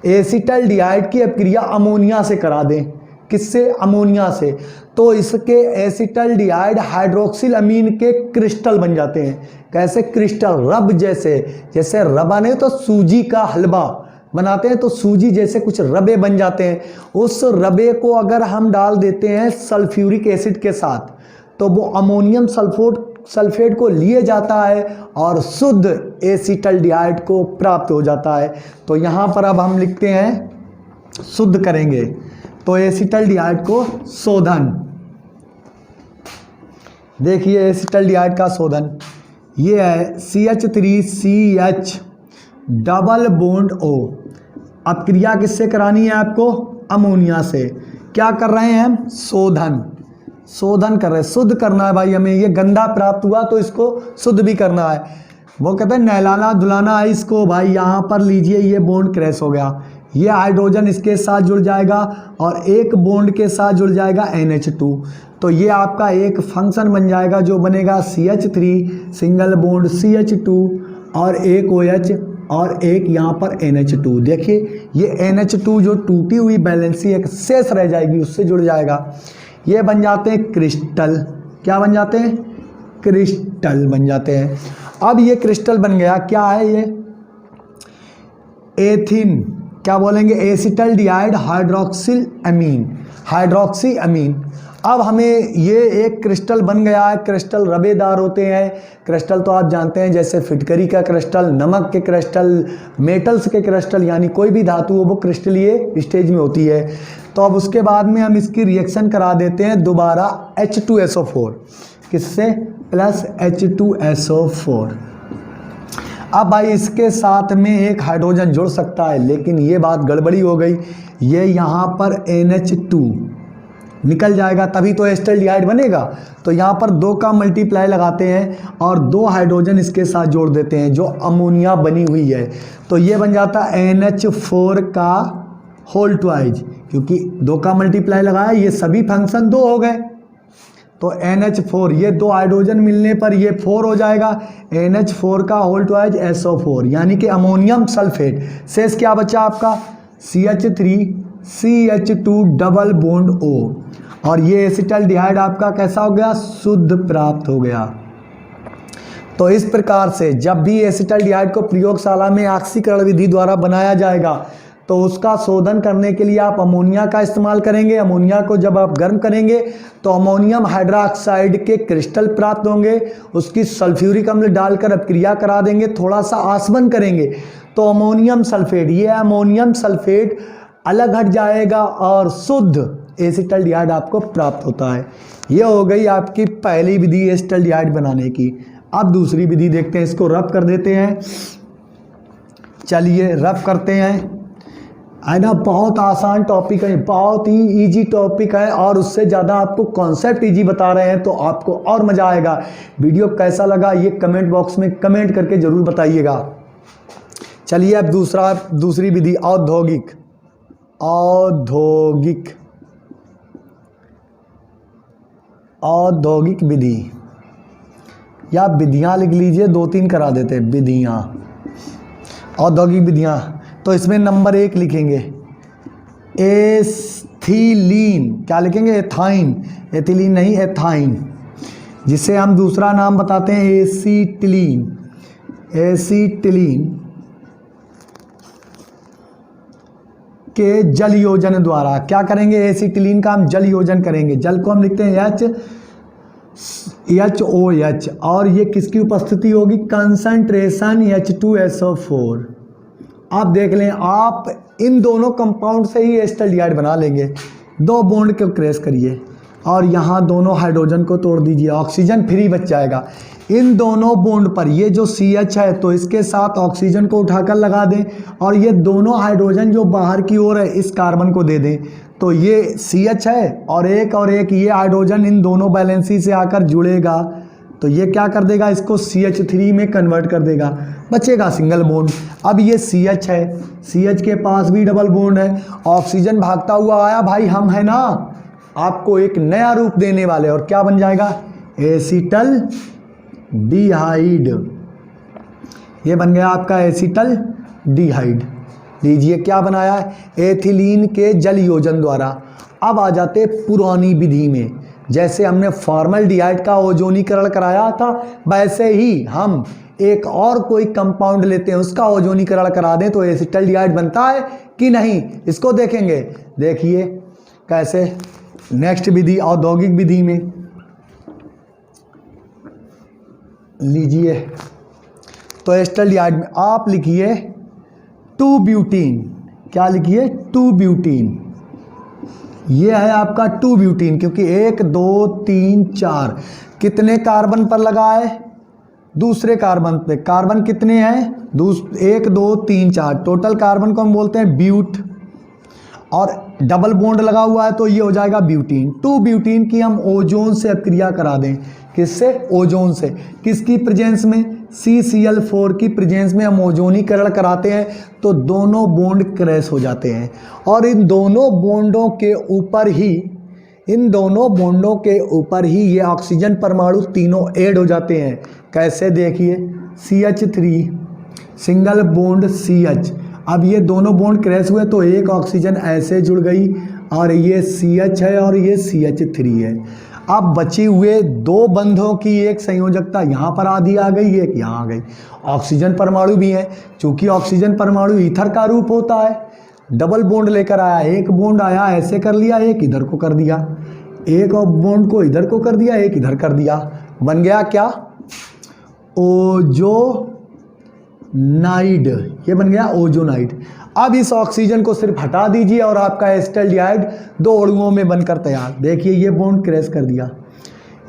एसिटल्डिहाइड की अपक्रिया अमोनिया से करा दें। किससे? अमोनिया से। तो इसके एसिटल्डिहाइड हाइड्रोक्सिल अमीन के क्रिस्टल बन जाते हैं। कैसे? क्रिस्टल, रब जैसे। जैसे रबा नहीं तो सूजी का हलवा बनाते हैं तो सूजी जैसे कुछ रबे बन जाते हैं। उस रबे को अगर हम डाल देते हैं सल्फ्यूरिक एसिड के साथ तो वो अमोनियम सल्फेट को लिए जाता है और शुद्ध एसिटल्डिहाइड को प्राप्त हो जाता है। तो यहाँ पर अब हम लिखते हैं शुद्ध करेंगे तो एसिटल्डिहाइड को शोधन। देखिए एसिटल्डिहाइड का शोधन ये है CH3CH डबल बॉन्ड O। अब क्रिया किससे करानी है आपको? अमोनिया से। क्या कर रहे हैं हम? शोधन। शोधन कर रहे हैं, शुद्ध करना है भाई हमें। ये गंदा प्राप्त हुआ तो इसको शुद्ध भी करना है। वो कहते हैं नहलाना धुलाना है इसको। भाई यहाँ पर लीजिए ये बॉन्ड क्रैश हो गया, ये हाइड्रोजन इसके साथ जुड़ जाएगा और एक बॉन्ड के साथ जुड़ जाएगा NH2। तो ये आपका एक फंक्शन बन जाएगा जो बनेगा CH3 सिंगल बॉन्ड CH2 और एक OH और एक यहाँ पर NH2। देखिए ये NH2 जो टूटी हुई बैलेंसी एक शेष रह जाएगी उससे जुड़ जाएगा। ये बन जाते हैं क्रिस्टल। क्या बन जाते हैं? क्रिस्टल बन जाते हैं। अब ये क्रिस्टल बन गया, क्या है ये? एथिन। क्या बोलेंगे? एसिटल्डिहाइड हाइड्रोक्सिल अमीन, हाइड्रोक्सी अमीन। अब हमें ये एक क्रिस्टल बन गया है। क्रिस्टल रबेदार होते हैं। क्रिस्टल तो आप जानते हैं जैसे फिटकरी का क्रिस्टल, नमक के क्रिस्टल, मेटल्स के क्रिस्टल, यानी कोई भी धातु हो वो क्रिस्टलीय स्टेज में होती है। तो अब उसके बाद में हम इसकी रिएक्शन करा देते हैं दोबारा H2SO4 किससे? Plus H2SO4। अब भाई इसके साथ में एक हाइड्रोजन जुड़ सकता है, लेकिन ये बात गड़बड़ी हो गई। ये यहाँ पर NH2 निकल जाएगा तभी तो एसिटल्डिहाइड बनेगा। तो यहाँ पर 2 का मल्टीप्लाई लगाते हैं और 2 हाइड्रोजन इसके साथ जोड़ देते हैं जो अमोनिया बनी हुई है। तो ये बन जाता है NH4 का होल ट्वाइज, क्योंकि 2 का मल्टीप्लाई लगाया, ये सभी फंक्शन 2 हो गए। तो NH4 ये 2 हाइड्रोजन मिलने पर ये 4 हो जाएगा। NH4 का होल ट्वाइज SO4 यानी कि अमोनियम सल्फेट। शेष क्या बचा आपका? CH3CH2 double bond O। और ये एसिटल्डिहाइड आपका कैसा हो गया? शुद्ध प्राप्त हो गया। तो इस प्रकार से जब भी एसिटल्डिहाइड को प्रयोगशाला में ऑक्सीकरण विधि द्वारा बनाया जाएगा तो उसका शोधन करने के लिए आप अमोनिया का इस्तेमाल करेंगे। अमोनिया को जब आप गर्म करेंगे तो अमोनियम हाइड्रोक्साइड के क्रिस्टल प्राप्त होंगे। उसकी सल्फ्यूरिक अम्ल डालकर अपक्रिया करा देंगे, थोड़ा सा आसवन करेंगे तो अमोनियम सल्फेट, ये अमोनियम सल्फेट अलग हट जाएगा और शुद्ध एसिटल्डिहाइड आपको प्राप्त होता है। ये हो गई आपकी पहली विधि एसिटल्डिहाइड बनाने की। अब दूसरी विधि देखते हैं, इसको रब कर देते हैं। चलिए रब करते हैं, है ना। बहुत आसान टॉपिक है, बहुत ही इजी टॉपिक है और उससे ज़्यादा आपको कॉन्सेप्ट इजी बता रहे हैं तो आपको और मज़ा आएगा। वीडियो कैसा लगा ये कमेंट बॉक्स में कमेंट करके ज़रूर बताइएगा। चलिए अब दूसरी विधि औद्योगिक विधि या विधियाँ लिख लीजिए, 2-3 करा देते हैं। विधियाँ, औद्योगिक विधियाँ। तो इसमें नंबर 1 लिखेंगे एथिलीन। क्या लिखेंगे? एथाइन। एथिलीन नहीं, एथाइन, जिसे हम दूसरा नाम बताते हैं एसीटिलीन। एसीटिलीन के जल योजन द्वारा क्या करेंगे? एसिटिलीन का हम जल योजन करेंगे। जल को हम लिखते हैं HOH और ये किसकी उपस्थिति होगी? Concentration H2SO4। आप देख लें, आप इन दोनों कंपाउंड से ही एसिटल्डिहाइड बना लेंगे। 2 बॉन्ड को क्रैश करिए और यहाँ दोनों हाइड्रोजन को तोड़ दीजिए, ऑक्सीजन फ्री बच जाएगा। इन दोनों बॉन्ड पर ये जो CH है तो इसके साथ ऑक्सीजन को उठाकर लगा दें और ये दोनों हाइड्रोजन जो बाहर की ओर है इस कार्बन को दे दें। तो ये CH है और एक ये हाइड्रोजन इन दोनों बैलेंसी से आकर जुड़ेगा तो ये क्या कर देगा? इसको CH3 में कन्वर्ट कर देगा, बचेगा सिंगल बॉन्ड। अब ये CH है, CH के पास भी डबल बॉन्ड है, ऑक्सीजन भागता हुआ आया, भाई हम है ना, आपको एक नया रूप देने वाले, और क्या बन जाएगा, एसिटल डिहाइड। ये बन गया आपका एसिटल डिहाइड। लीजिए क्या बनाया है, एथिलीन के जल योजन द्वारा। अब आ जाते पुरानी विधि में, जैसे हमने फॉर्मल्डिहाइड का ओजोनीकरण कराया था, वैसे ही हम एक और कोई कंपाउंड लेते हैं, उसका ओजोनीकरण करा दें तो एसिटल्डिहाइड बनता है कि नहीं, इसको देखेंगे। देखिए कैसे, नेक्स्ट विधि औद्योगिक विधि में लीजिए, तो एसिटल्डिहाइड में आप लिखिए 2 ब्यूटीन। क्या लिखिए, 2 ब्यूटीन। ये है आपका 2 ब्यूटीन, क्योंकि 1 2 3 4 कितने कार्बन पर लगा है, दूसरे कार्बन पे। कार्बन कितने हैं, 1 2 3 4, टोटल कार्बन को हम बोलते हैं ब्यूट, और डबल बॉन्ड लगा हुआ है तो ये हो जाएगा ब्यूटीन। 2 ब्यूटीन की हम ओजोन से अक्रिया करा दें, किससे, ओजोन से। किसकी प्रेजेंस में, CCl4 की प्रेजेंस में हम ओजोनीकरण कराते हैं तो दोनों बॉन्ड क्रैश हो जाते हैं, और इन दोनों बॉन्डों के ऊपर ही ये ऑक्सीजन परमाणु तीनों ऐड हो जाते हैं। कैसे, देखिए CH3 सिंगल बॉन्ड CH, अब ये दोनों बॉन्ड क्रैश हुए तो एक ऑक्सीजन ऐसे जुड़ गई, और ये CH है और ये CH3 है। अब बची हुए 2 बंधों की एक संयोजकता यहाँ पर आधी आ गई, एक यहाँ आ गई। ऑक्सीजन परमाणु भी है, चूंकि ऑक्सीजन परमाणु ईथर का रूप होता है, डबल बॉन्ड लेकर आया, एक बॉन्ड आया ऐसे कर लिया, एक इधर को कर दिया, एक और बॉन्ड को इधर को कर दिया, एक इधर कर दिया, बन गया क्या, ओजोनाइड। ये बन गया ओजोनाइड। अब इस ऑक्सीजन को सिर्फ हटा दीजिए और आपका एसिटल्डिहाइड 2 अणुओं में बनकर तैयार। देखिए ये बॉन्ड क्रैश कर दिया,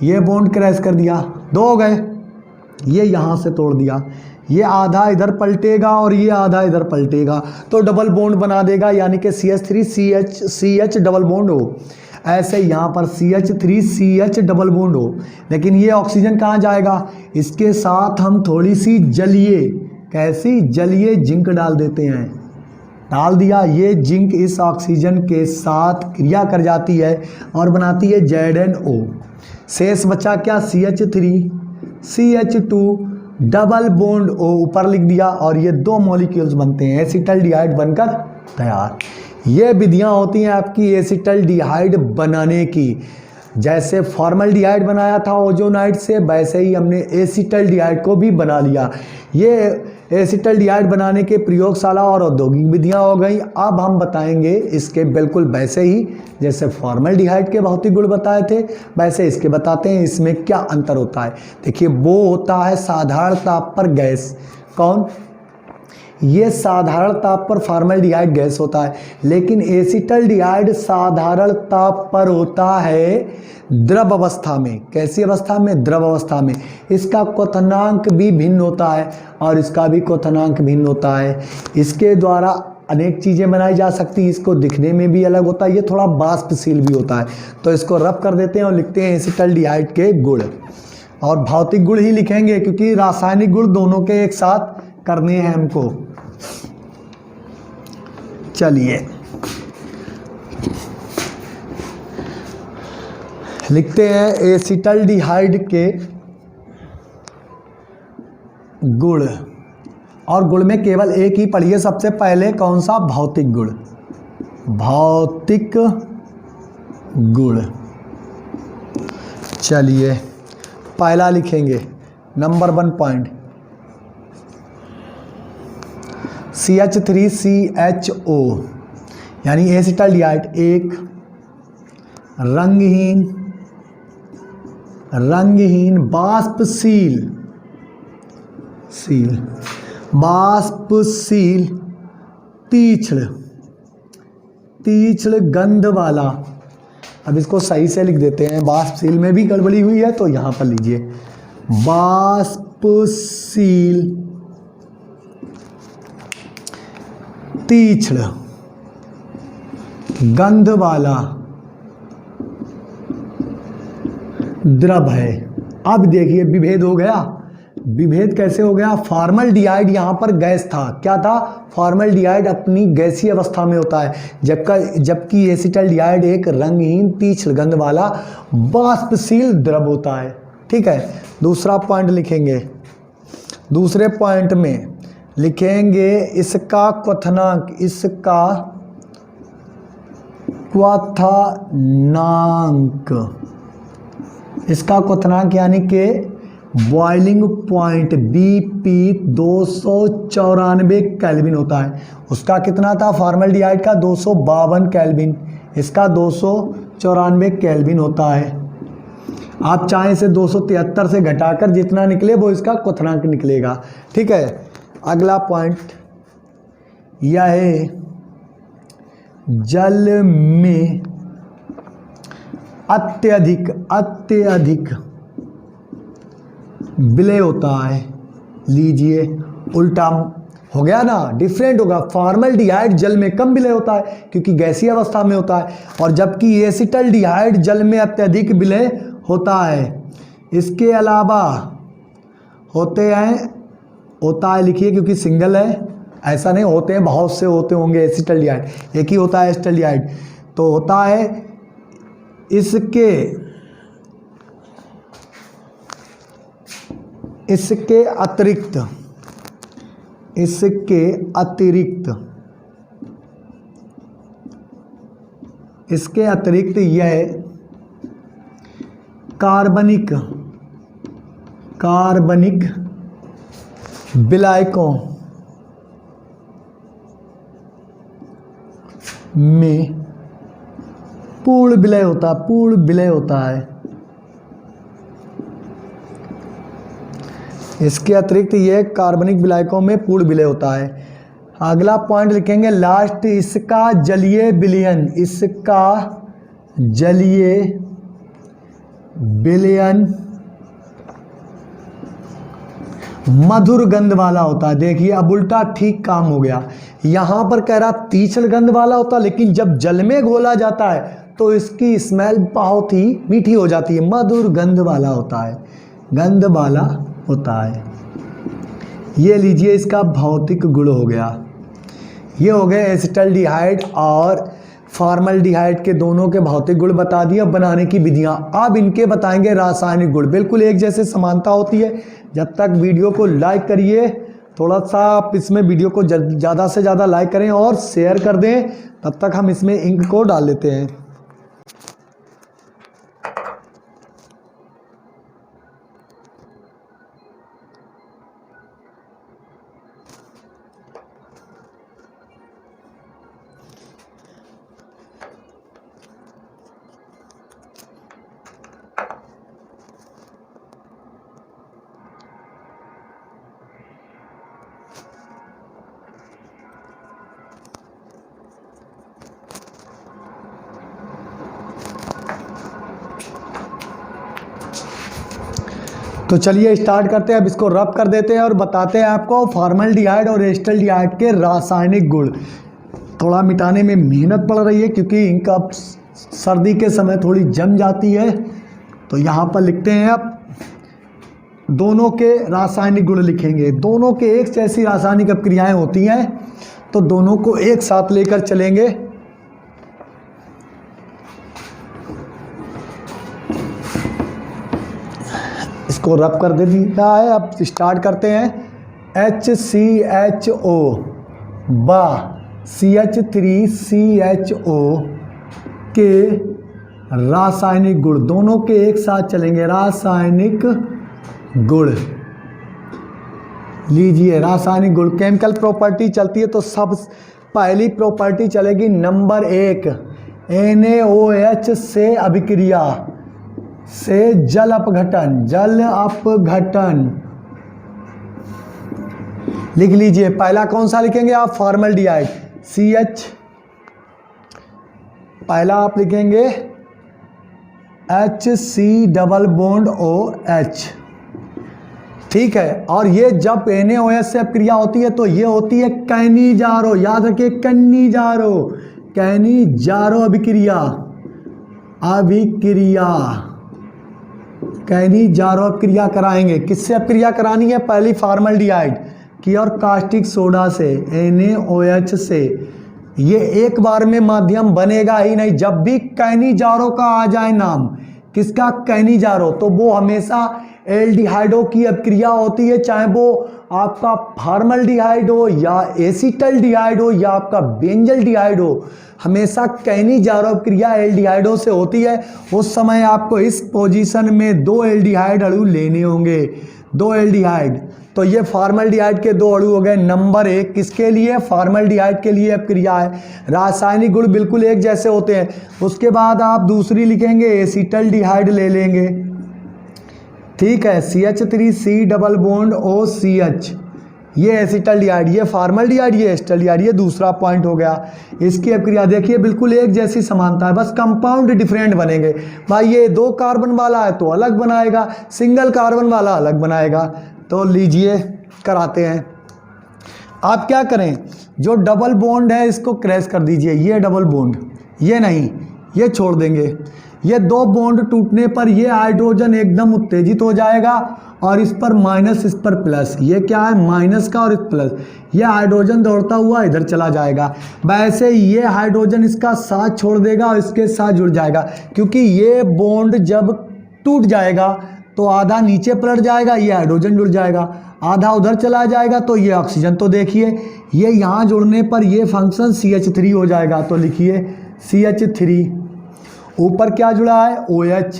ये बॉन्ड क्रैश कर दिया, 2 हो गए, ये यहाँ से तोड़ दिया, ये आधा इधर पलटेगा और ये आधा इधर पलटेगा तो डबल बॉन्ड बना देगा, यानी कि CH3CH डबल बॉन्ड हो। ऐसे यहाँ पर CH3CH डबल बॉन्ड हो, लेकिन ये ऑक्सीजन कहाँ जाएगा, इसके साथ हम थोड़ी सी जलीय, कैसी जलीय जिंक डाल देते हैं, डाल दिया। ये जिंक इस ऑक्सीजन के साथ क्रिया कर जाती है और बनाती है ZNO। शेष बचा क्या, CH3CH2 डबल बॉन्ड O ऊपर लिख दिया, और ये 2 मॉलिक्यूल्स बनते हैं, एसिटल्डिहाइड बनकर तैयार। ये विधियां होती हैं आपकी एसिटल्डिहाइड बनाने की। जैसे फॉर्मल्डिहाइड बनाया था ओजोनाइड से, वैसे ही हमने एसिटल्डिहाइड को भी बना लिया। ये एसिटल्डिहाइड बनाने के प्रयोगशाला और औद्योगिक विधियां हो गई। अब हम बताएंगे इसके बिल्कुल वैसे ही, जैसे फॉर्मल्डिहाइड के भौतिक गुण बताए थे, वैसे इसके बताते हैं इसमें क्या अंतर होता है। देखिए वो होता है साधारण ताप पर गैस, कौन, ये साधारण ताप पर फॉर्मल्डिहाइड गैस होता है, लेकिन एसिटल्डिहाइड साधारण ताप पर होता है द्रव अवस्था में। कैसी अवस्था में, द्रव अवस्था में। इसका क्वथनांक भी भिन्न होता है और इसका भी क्वथनांक भिन्न होता है। इसके द्वारा अनेक चीज़ें बनाई जा सकती हैं, इसको दिखने में भी अलग होता है, ये थोड़ा वाष्पशील भी होता है। तो इसको रब कर देते हैं और लिखते हैं एसिटल्डिहाइड के गुण, और भौतिक गुण ही लिखेंगे क्योंकि रासायनिक गुण दोनों के एक साथ करने हैं हमको। चलिए लिखते हैं एसिटल्डिहाइड के गुण, और गुण में केवल एक ही पढ़िए सबसे पहले, कौन सा, भौतिक गुण। भौतिक गुण, चलिए पहला लिखेंगे नंबर 1 पॉइंट, CH3CHO यानी एसिटल्डिहाइड एक रंगहीन वाष्पशील तीक्ष्ण गंध वाला। अब इसको सही से लिख देते हैं, वाष्पशील में भी गड़बड़ी हुई है तो यहां पर लीजिए, वाष्पशील तीक्ष्ण गंध वाला द्रव है। अब देखिए विभेद हो गया, विभेद कैसे हो गया? फॉर्मल्डिहाइड यहाँ पर गैस था, क्या था? फॉर्मल्डिहाइड अपनी गैसीय अवस्था में होता है, जबकि एसिटल्डिहाइड एक रंगहीन तीक्ष्ण गंध वाला वाष्पशील द्रव होता है। ठीक है, दूसरा पॉइंट लिखेंगे। दूसरे पॉइंट में लिखेंगे इसका क्वथनांक, इसका क्वथनांक यानी कि बॉइलिंग पॉइंट BP 294 केल्विन होता है। उसका कितना था? फॉर्मल्डिहाइड का 252 केल्विन, इसका 294 केल्विन होता है। आप चाहें इसे 273 से घटाकर जितना निकले वो इसका क्वथनांक निकलेगा। ठीक है, अगला पॉइंट यह है, जल में अत्यधिक विलय होता है। लीजिए, उल्टा हो गया ना, डिफरेंट होगा। फॉर्मल्डिहाइड जल में कम विलय होता है क्योंकि गैसीय अवस्था में होता है, और जबकि एसिटल्डिहाइड जल में अत्यधिक विलय होता है। इसके अलावा होता है लिखिए क्योंकि सिंगल है, ऐसा नहीं, होते हैं बहुत से होते होंगे एसिटल्डिहाइड, एक ही होता है एसिटल्डिहाइड। तो होता है इसके अतिरिक्त यह कार्बनिक विलायकों में पूर्ण विलय होता है। इसके अतिरिक्त यह कार्बनिक विलायकों में पूर्ण विलय होता है। अगला पॉइंट लिखेंगे लास्ट, इसका जलीय विलयन मधुर गंध वाला होता है। देखिए अब उल्टा ठीक काम हो गया, यहां पर कह रहा तीक्ष्ण गंध वाला होता है, लेकिन जब जल में घोला जाता है तो इसकी स्मेल बहुत ही मीठी हो जाती है, मधुर गंध वाला होता है। ये लीजिए इसका भौतिक गुण हो गया। ये हो गए एसिटल्डिहाइड और फॉर्मल्डिहाइड के दोनों के भौतिक गुण बता दिए। अब बनाने की विधियां, अब इनके बताएंगे रासायनिक गुण। बिल्कुल एक जैसे समानता होती है। जब तक वीडियो को लाइक करिए, थोड़ा सा आप इसमें वीडियो को ज़्यादा से ज़्यादा लाइक करें और शेयर कर दें, तब तक हम इसमें इंक को डाल लेते हैं। तो चलिए स्टार्ट करते हैं। अब इसको रब कर देते हैं और बताते हैं आपको फॉर्मल्डिहाइड और एसिटल्डिहाइड के रासायनिक गुण। थोड़ा मिटाने में मेहनत पड़ रही है क्योंकि इनका सर्दी के समय थोड़ी जम जाती है। तो यहाँ पर लिखते हैं, अब दोनों के रासायनिक गुण लिखेंगे। दोनों के एक जैसी रासायनिक अपक्रियाएं होती हैं तो दोनों को एक साथ लेकर चलेंगे। इसको रब कर दे दिया है। अब स्टार्ट करते हैं। HCHO बा CH3CHO के रासायनिक गुण, दोनों के एक साथ चलेंगे। रासायनिक गुण लीजिए, रासायनिक गुण केमिकल प्रॉपर्टी चलती है तो सब पहली प्रॉपर्टी चलेगी नंबर 1, NaOH से अभिक्रिया से जल अपघटन लिख लीजिए। पहला कौन सा लिखेंगे आप? फॉर्मल्डिहाइड CH, पहला आप लिखेंगे HC डबल बॉन्ड OH, ठीक है। और ये जब NaOH से अपक्रिया होती है तो ये होती है कैनिजारो, याद रखिए कैनिजारो अभिक्रिया कैनी जारो अपक्रिया कराएंगे। किससे अपक्रिया करानी है? पहली फॉर्मल्डिहाइड की और कास्टिक सोडा से NaOH से। ये एक बार में माध्यम बनेगा ही नहीं। जब भी कैनी जारो का आ जाए नाम, किसका? कैनी जारो, तो वो हमेशा एल्डिहाइडो की अपक्रिया होती है, चाहे वो आपका फॉर्मल्डिहाइड हो या एसिटल्डिहाइड हो या आपका बेंजल्डिहाइड हो, हमेशा कैनी जारो अपक्रिया एल्डिहाइडो से होती है। उस समय आपको इस पोजीशन में 2 एल्डिहाइड अणु लेने होंगे, 2 एल्डिहाइड। तो ये फॉर्मल्डिहाइड के 2 अणु हो गए। नंबर 1 किसके लिए? फॉर्मल्डिहाइड के लिए अपक्रिया है। रासायनिक गुण बिल्कुल एक जैसे होते हैं। उसके बाद आप दूसरी लिखेंगे एसिटल्डिहाइड ले लेंगे, ठीक है, CH3C डबल बॉन्ड OCH, ये एसिटल्डिहाइड, ये फॉर्मल्डिहाइड, ये एसिटल्डिहाइड, ये दूसरा पॉइंट हो गया। इसकी अपक्रिया देखिए बिल्कुल एक जैसी समानता है, बस कंपाउंड डिफरेंट बनेंगे। भाई ये 2 कार्बन वाला है तो अलग बनाएगा, सिंगल कार्बन वाला अलग बनाएगा। तो लीजिए कराते हैं। आप क्या करें, जो डबल बॉन्ड है इसको क्रैश कर दीजिए, ये डबल बॉन्ड, ये नहीं, ये छोड़ देंगे। ये 2 बॉन्ड टूटने पर ये हाइड्रोजन एकदम उत्तेजित हो जाएगा और इस पर माइनस, इस पर प्लस। ये क्या है? माइनस का और इस प्लस। ये हाइड्रोजन दौड़ता हुआ इधर चला जाएगा। वैसे ये हाइड्रोजन इसका साथ छोड़ देगा और इसके साथ जुड़ जाएगा, क्योंकि ये बॉन्ड जब टूट जाएगा तो आधा नीचे पलट जाएगा, ये हाइड्रोजन जुड़ जाएगा, आधा उधर चला जाएगा तो ये ऑक्सीजन। तो देखिए ये यहाँ जुड़ने पर ये फंक्शन CH3 हो जाएगा। तो लिखिए CH3, ऊपर क्या जुड़ा है? OH,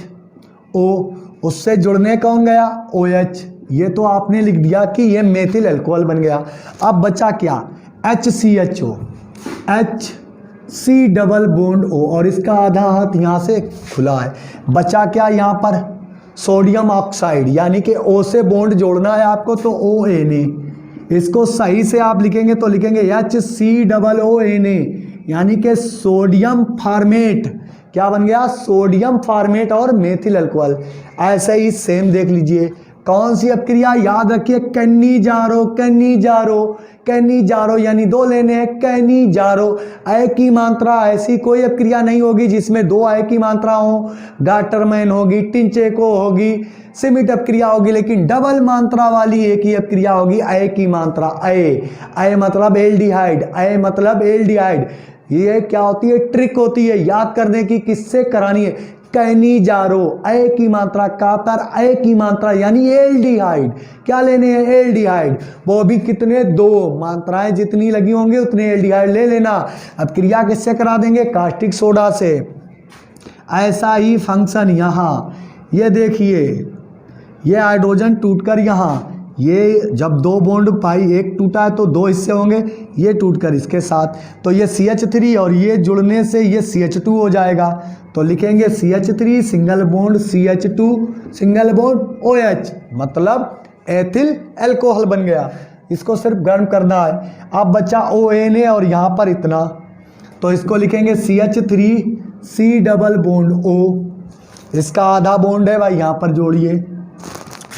O, उससे जुड़ने कौन गया? OH। ये तो आपने लिख दिया कि ये मेथिल अल्कोहल बन गया। अब बचा क्या? HCHO, HC double bond O, और इसका आधा हाथ यहाँ से खुला है। बचा क्या यहाँ पर? सोडियम ऑक्साइड, यानी कि O से बॉन्ड जोड़ना है आपको, तो ONA। इसको सही से आप लिखेंगे तो लिखेंगे HCOONA, यानी कि सोडियम फॉर्मेट। क्या बन गया? सोडियम फॉर्मेट और मेथिल अल्कोहल। ऐसे ही सेम देख लीजिए, कौन सी अपक्रिया? याद रखिए कैनी जारो, कैनी जारो, कैनी जारो, यानी 2 लेने हैं, कैनी जारो। अय की मात्रा, ऐसी कोई अपक्रिया नहीं होगी जिसमें 2 अय की मात्रा हो। डाटरमैन होगी, टिंचेको होगी, सिमिट अपक्रिया होगी, लेकिन डबल मात्रा वाली एक ही अपक्रिया होगी, अय की मात्रा। अय, अय मतलब एल्डिहाइड, अय मतलब एल्डिहाइड। ये क्या होती है? ट्रिक होती है याद करने की। किससे करानी है? कैनी जारो, अय की मात्रा का पर अय की मात्रा, यानी एल्डिहाइड। क्या लेने हैं? एल्डिहाइड। वो भी कितने? 2 मात्राएं जितनी लगी होंगी उतने एल्डिहाइड ले लेना। अब क्रिया किससे करा देंगे? कास्टिक सोडा से। ऐसा ही फंक्शन यहाँ, ये देखिए, ये हाइड्रोजन टूटकर यहाँ, ये जब 2 बॉन्ड पाई, एक टूटा है तो 2 हिस्से होंगे, ये टूटकर इसके साथ, तो ये CH3 और ये जुड़ने से ये CH2 हो जाएगा। तो लिखेंगे CH3 single bond CH2 single bond OH, मतलब एथिल अल्कोहल बन गया। इसको सिर्फ गर्म करना है। अब बचा ONA और यहाँ पर इतना, तो इसको लिखेंगे CH3C डबल बॉन्ड O, इसका आधा बॉन्ड है भाई, यहाँ पर जोड़िए।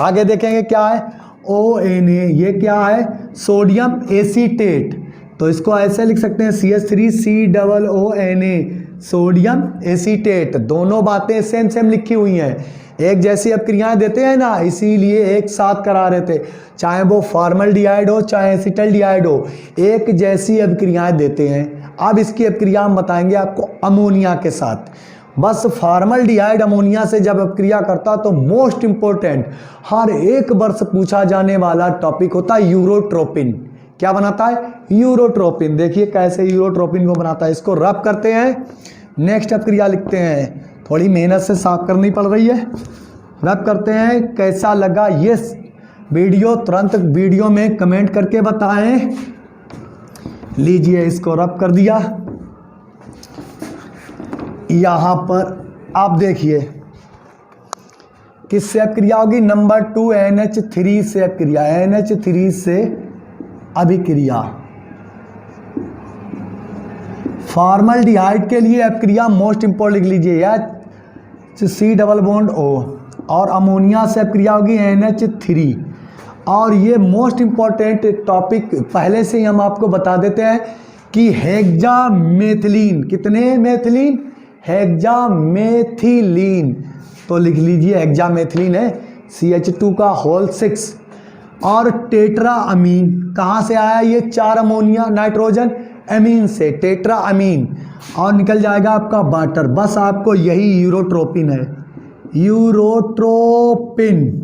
आगे देखेंगे क्या है? ONA, ये क्या है? Sodium acetate. तो इसको ऐसे लिख सकते हैं CH3COONA, सोडियम एसीटेट। दोनों बातें सेम सेम लिखी हुई हैं, एक जैसी अपक्रियाएं देते हैं ना, इसीलिए एक साथ करा रहे थे। चाहे वो फॉर्मल्डिहाइड हो चाहे एसिटल्डिहाइड हो, एक जैसी अपक्रियाएं देते हैं। अब इसकी अपक्रिया हम बताएंगे आपको अमोनिया के साथ। बस फॉर्मल्डिहाइड अमोनिया से जब अपक्रिया करता तो मोस्ट इंपॉर्टेंट हर एक वर्ष पूछा जाने वाला टॉपिक होता है यूरोट्रोपिन। क्या बनाता है? यूरोट्रोपिन। देखिए कैसे यूरोट्रोपिन को बनाता है। इसको रब करते हैं, नेक्स्ट अपक्रिया लिखते हैं। थोड़ी मेहनत से साफ करनी पड़ रही है। रब करते हैं। कैसा लगा ये वीडियो तुरंत वीडियो में कमेंट करके बताएं। लीजिए इसको रब कर दिया। यहाँ पर आप देखिए किससे अपक्रिया होगी? नंबर 2 NH3 से अपक्रिया, NH3 से अभिक्रिया। फॉर्मल्डिहाइड के लिए अपक्रिया मोस्ट इंपॉर्टेंट लिख लीजिए, HC डबल बॉन्ड O, और अमोनिया से अपक्रिया होगी NH3। और ये मोस्ट इंपॉर्टेंट टॉपिक पहले से ही हम आपको बता देते हैं कि हेक्सामेथिलीन, कितने मेथिलीन? हेक्सामेथिलीन तो लिख लीजिए हेक्सामेथिलीन है CH2 का होल 6। और टेट्रा अमीन कहाँ से आया, ये 4 अमोनिया नाइट्रोजन एमीन से टेट्रा अमीन, और निकल जाएगा आपका वाटर। बस आपको यही यूरोट्रोपिन है, यूरोट्रोपिन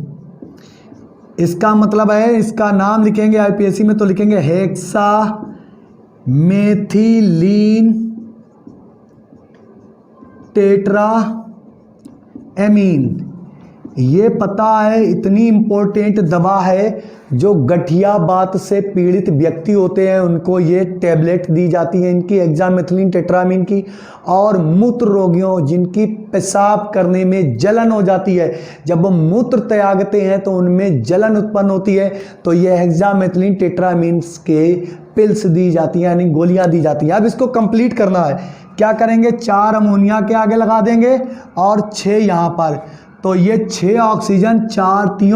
इसका मतलब है, इसका नाम लिखेंगे आईपीएससी में तो लिखेंगे हेक्सा मेथिलीन टेट्रा एमीन। ये पता है इतनी इम्पोर्टेंट दवा है, जो गठिया बात से पीड़ित व्यक्ति होते हैं उनको ये टैबलेट दी जाती है इनकी हेक्सामेथिलीन टेट्रामीन की। और मूत्र रोगियों जिनकी पेशाब करने में जलन हो जाती है, जब वो मूत्र त्यागते हैं तो उनमें जलन उत्पन्न होती है, तो ये हेक्सामेथिलीन टेट्रामीन के पिल्स दी जाती हैं, यानी गोलियां दी जाती हैं। अब इसको कंप्लीट करना है, क्या करेंगे, 4 अमोनिया के आगे लगा देंगे और 6 यहाँ पर, तो ये 6 ऑक्सीजन 4 3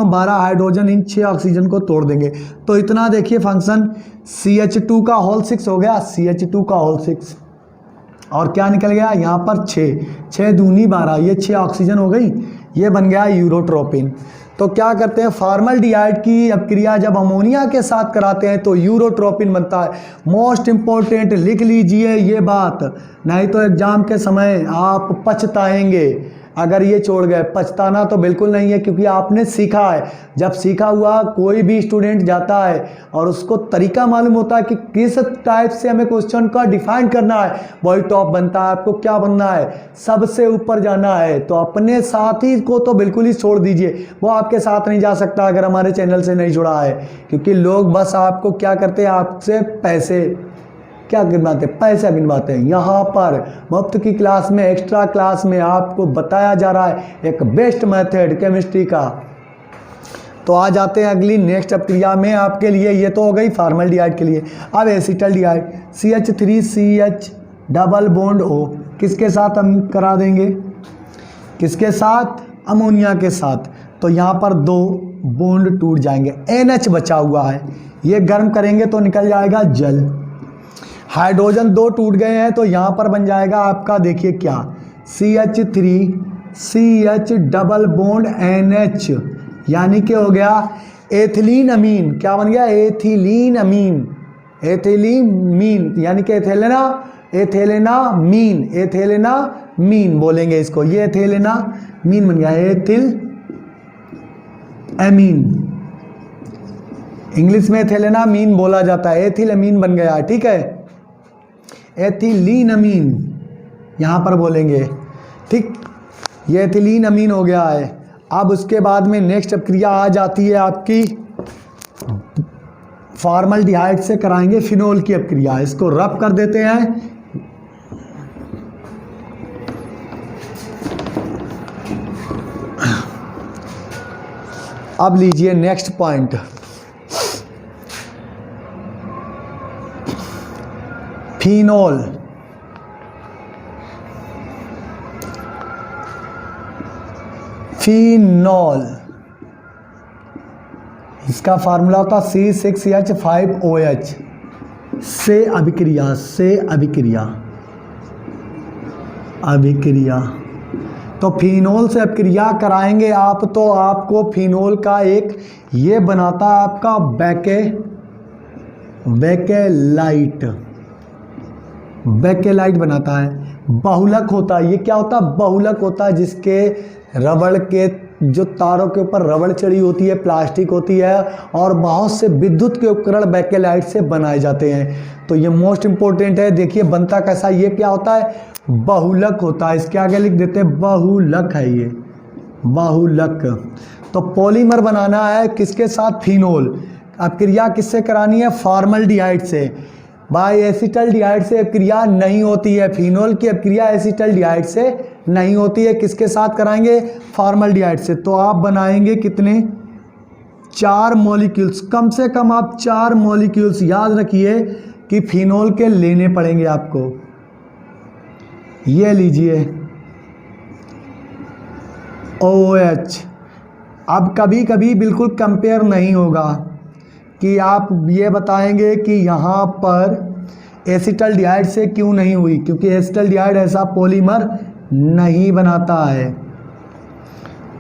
12 हाइड्रोजन, इन 6 ऑक्सीजन को तोड़ देंगे। तो इतना देखिए फंक्शन CH2 का होल 6 हो गया, CH2 का होल 6, और क्या निकल गया यहाँ पर 6 दूनी 12, ये 6 ऑक्सीजन हो गई, ये बन गया यूरोट्रोपिन। तो क्या करते हैं, फॉर्मल्डिहाइड की अपक्रिया जब अमोनिया के साथ कराते हैं तो यूरोट्रोपिन बनता है। मोस्ट इंपॉर्टेंट लिख लीजिए ये बात, नहीं तो एग्जाम के समय आप पछताएंगे अगर ये छोड़ गए। पछताना तो बिल्कुल नहीं है, क्योंकि आपने सीखा है। जब सीखा हुआ कोई भी स्टूडेंट जाता है और उसको तरीका मालूम होता है कि किस टाइप से हमें क्वेश्चन का डिफाइन करना है, वही टॉप बनता है। आपको क्या बनना है, सबसे ऊपर जाना है। तो अपने साथी को तो बिल्कुल ही छोड़ दीजिए, वो आपके साथ नहीं जा सकता अगर हमारे चैनल से नहीं जुड़ा है, क्योंकि लोग बस आपको क्या करते हैं, आपसे क्या गिनवाते, पैसा गिनवाते हैं। यहाँ पर मुफ्त की क्लास में, एक्स्ट्रा क्लास में आपको बताया जा रहा है एक बेस्ट मेथड केमिस्ट्री का। तो आ जाते हैं अगली नेक्स्ट अपक्रिया में आपके लिए। ये तो हो गई फॉर्मल्डिहाइड के लिए। अब acetaldehyde CH3CH double bond O किसके साथ हम करा देंगे, किसके साथ, अमोनिया के साथ। तो यहाँ पर 2 बॉन्ड टूट जाएंगे, NH बचा हुआ है, ये गर्म करेंगे तो निकल जाएगा जल। हाइड्रोजन 2 टूट गए हैं तो यहाँ पर बन जाएगा आपका, देखिए क्या, CH3CH डबल बॉन्ड NH, यानी कि हो गया एथिलीन अमीन। क्या बन गया, एथिलीन अमीन, एथिलीमीन, यानी कि एथेलेनामीन बोलेंगे इसको, ये एथेलेनामीन बन गया, एथिल अमीन, इंग्लिश में एथेलेनामीन बोला जाता है, एथिल अमीन बन गया, ठीक है, एथिलीन अमीन यहाँ पर बोलेंगे, ठीक, ये एथिलीन अमीन हो गया है। अब उसके बाद में नेक्स्ट अपक्रिया आ जाती है आपकी, फॉर्मल्डिहाइड से कराएंगे फिनोल की अपक्रिया। इसको रब कर देते हैं, अब लीजिए नेक्स्ट पॉइंट, फिनोल। फिनोल इसका फार्मूला होता C6H5OH से अभिक्रिया। तो फिनोल से अभिक्रिया कराएंगे आप, तो आपको फिनोल का एक ये बनाता है आपका बेकेलाइट बनाता है, बहुलक होता है। ये क्या होता है, बहुलक होता है, जिसके रबड़ के जो तारों के ऊपर रबड़ चढ़ी होती है, प्लास्टिक होती है, और बहुत से विद्युत के उपकरण बेकेलाइट से बनाए जाते हैं। तो ये मोस्ट इंपॉर्टेंट है। देखिए बनता कैसा, ये क्या होता है, बहुलक होता है। इसके आगे लिख देते हैं बहुलक है, ये बहुलक। तो पॉलीमर बनाना है किसके साथ, फिनोल। अब क्रिया किससे करानी है, फॉर्मल्डिहाइड से। भाई एसिटल्डिहाइड से क्रिया नहीं होती है, फिनोल की क्रिया एसिटल्डिहाइड से नहीं होती है। किसके साथ कराएंगे, फॉर्मल्डिहाइड से। तो आप बनाएंगे कितने, 4 मॉलिक्यूल्स, कम से कम आप 4 मॉलिक्यूल्स याद रखिए कि फिनोल के लेने पड़ेंगे आपको। ये लीजिए OH। अब कभी कभी बिल्कुल कंपेयर नहीं होगा कि आप ये बताएंगे कि यहाँ पर एसिटल्डिहाइड से क्यों नहीं हुई, क्योंकि एसिटल्डिहाइड ऐसा पॉलीमर नहीं बनाता है।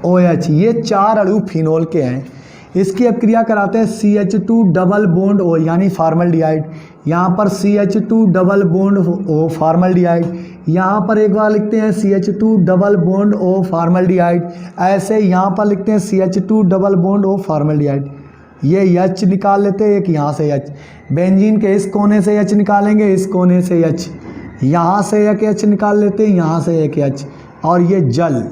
OH, ये 4 अणु फिनोल के हैं। इसकी अभिक्रिया कराते हैं CH2 डबल बॉन्ड O यानी फॉर्मल्डिहाइड। यहाँ पर CH2 double bond O formaldehyde, यहाँ पर एक बार लिखते हैं CH2 double bond O formaldehyde, ऐसे यहाँ पर लिखते हैं CH2 double bond O formaldehyde. ये H निकाल लेते हैं, एक यहाँ से H। बेंजीन के इस कोने से H निकालेंगे, इस कोने से H, यहाँ से एक H निकाल लेते हैं, यहाँ से एक H। और ये जल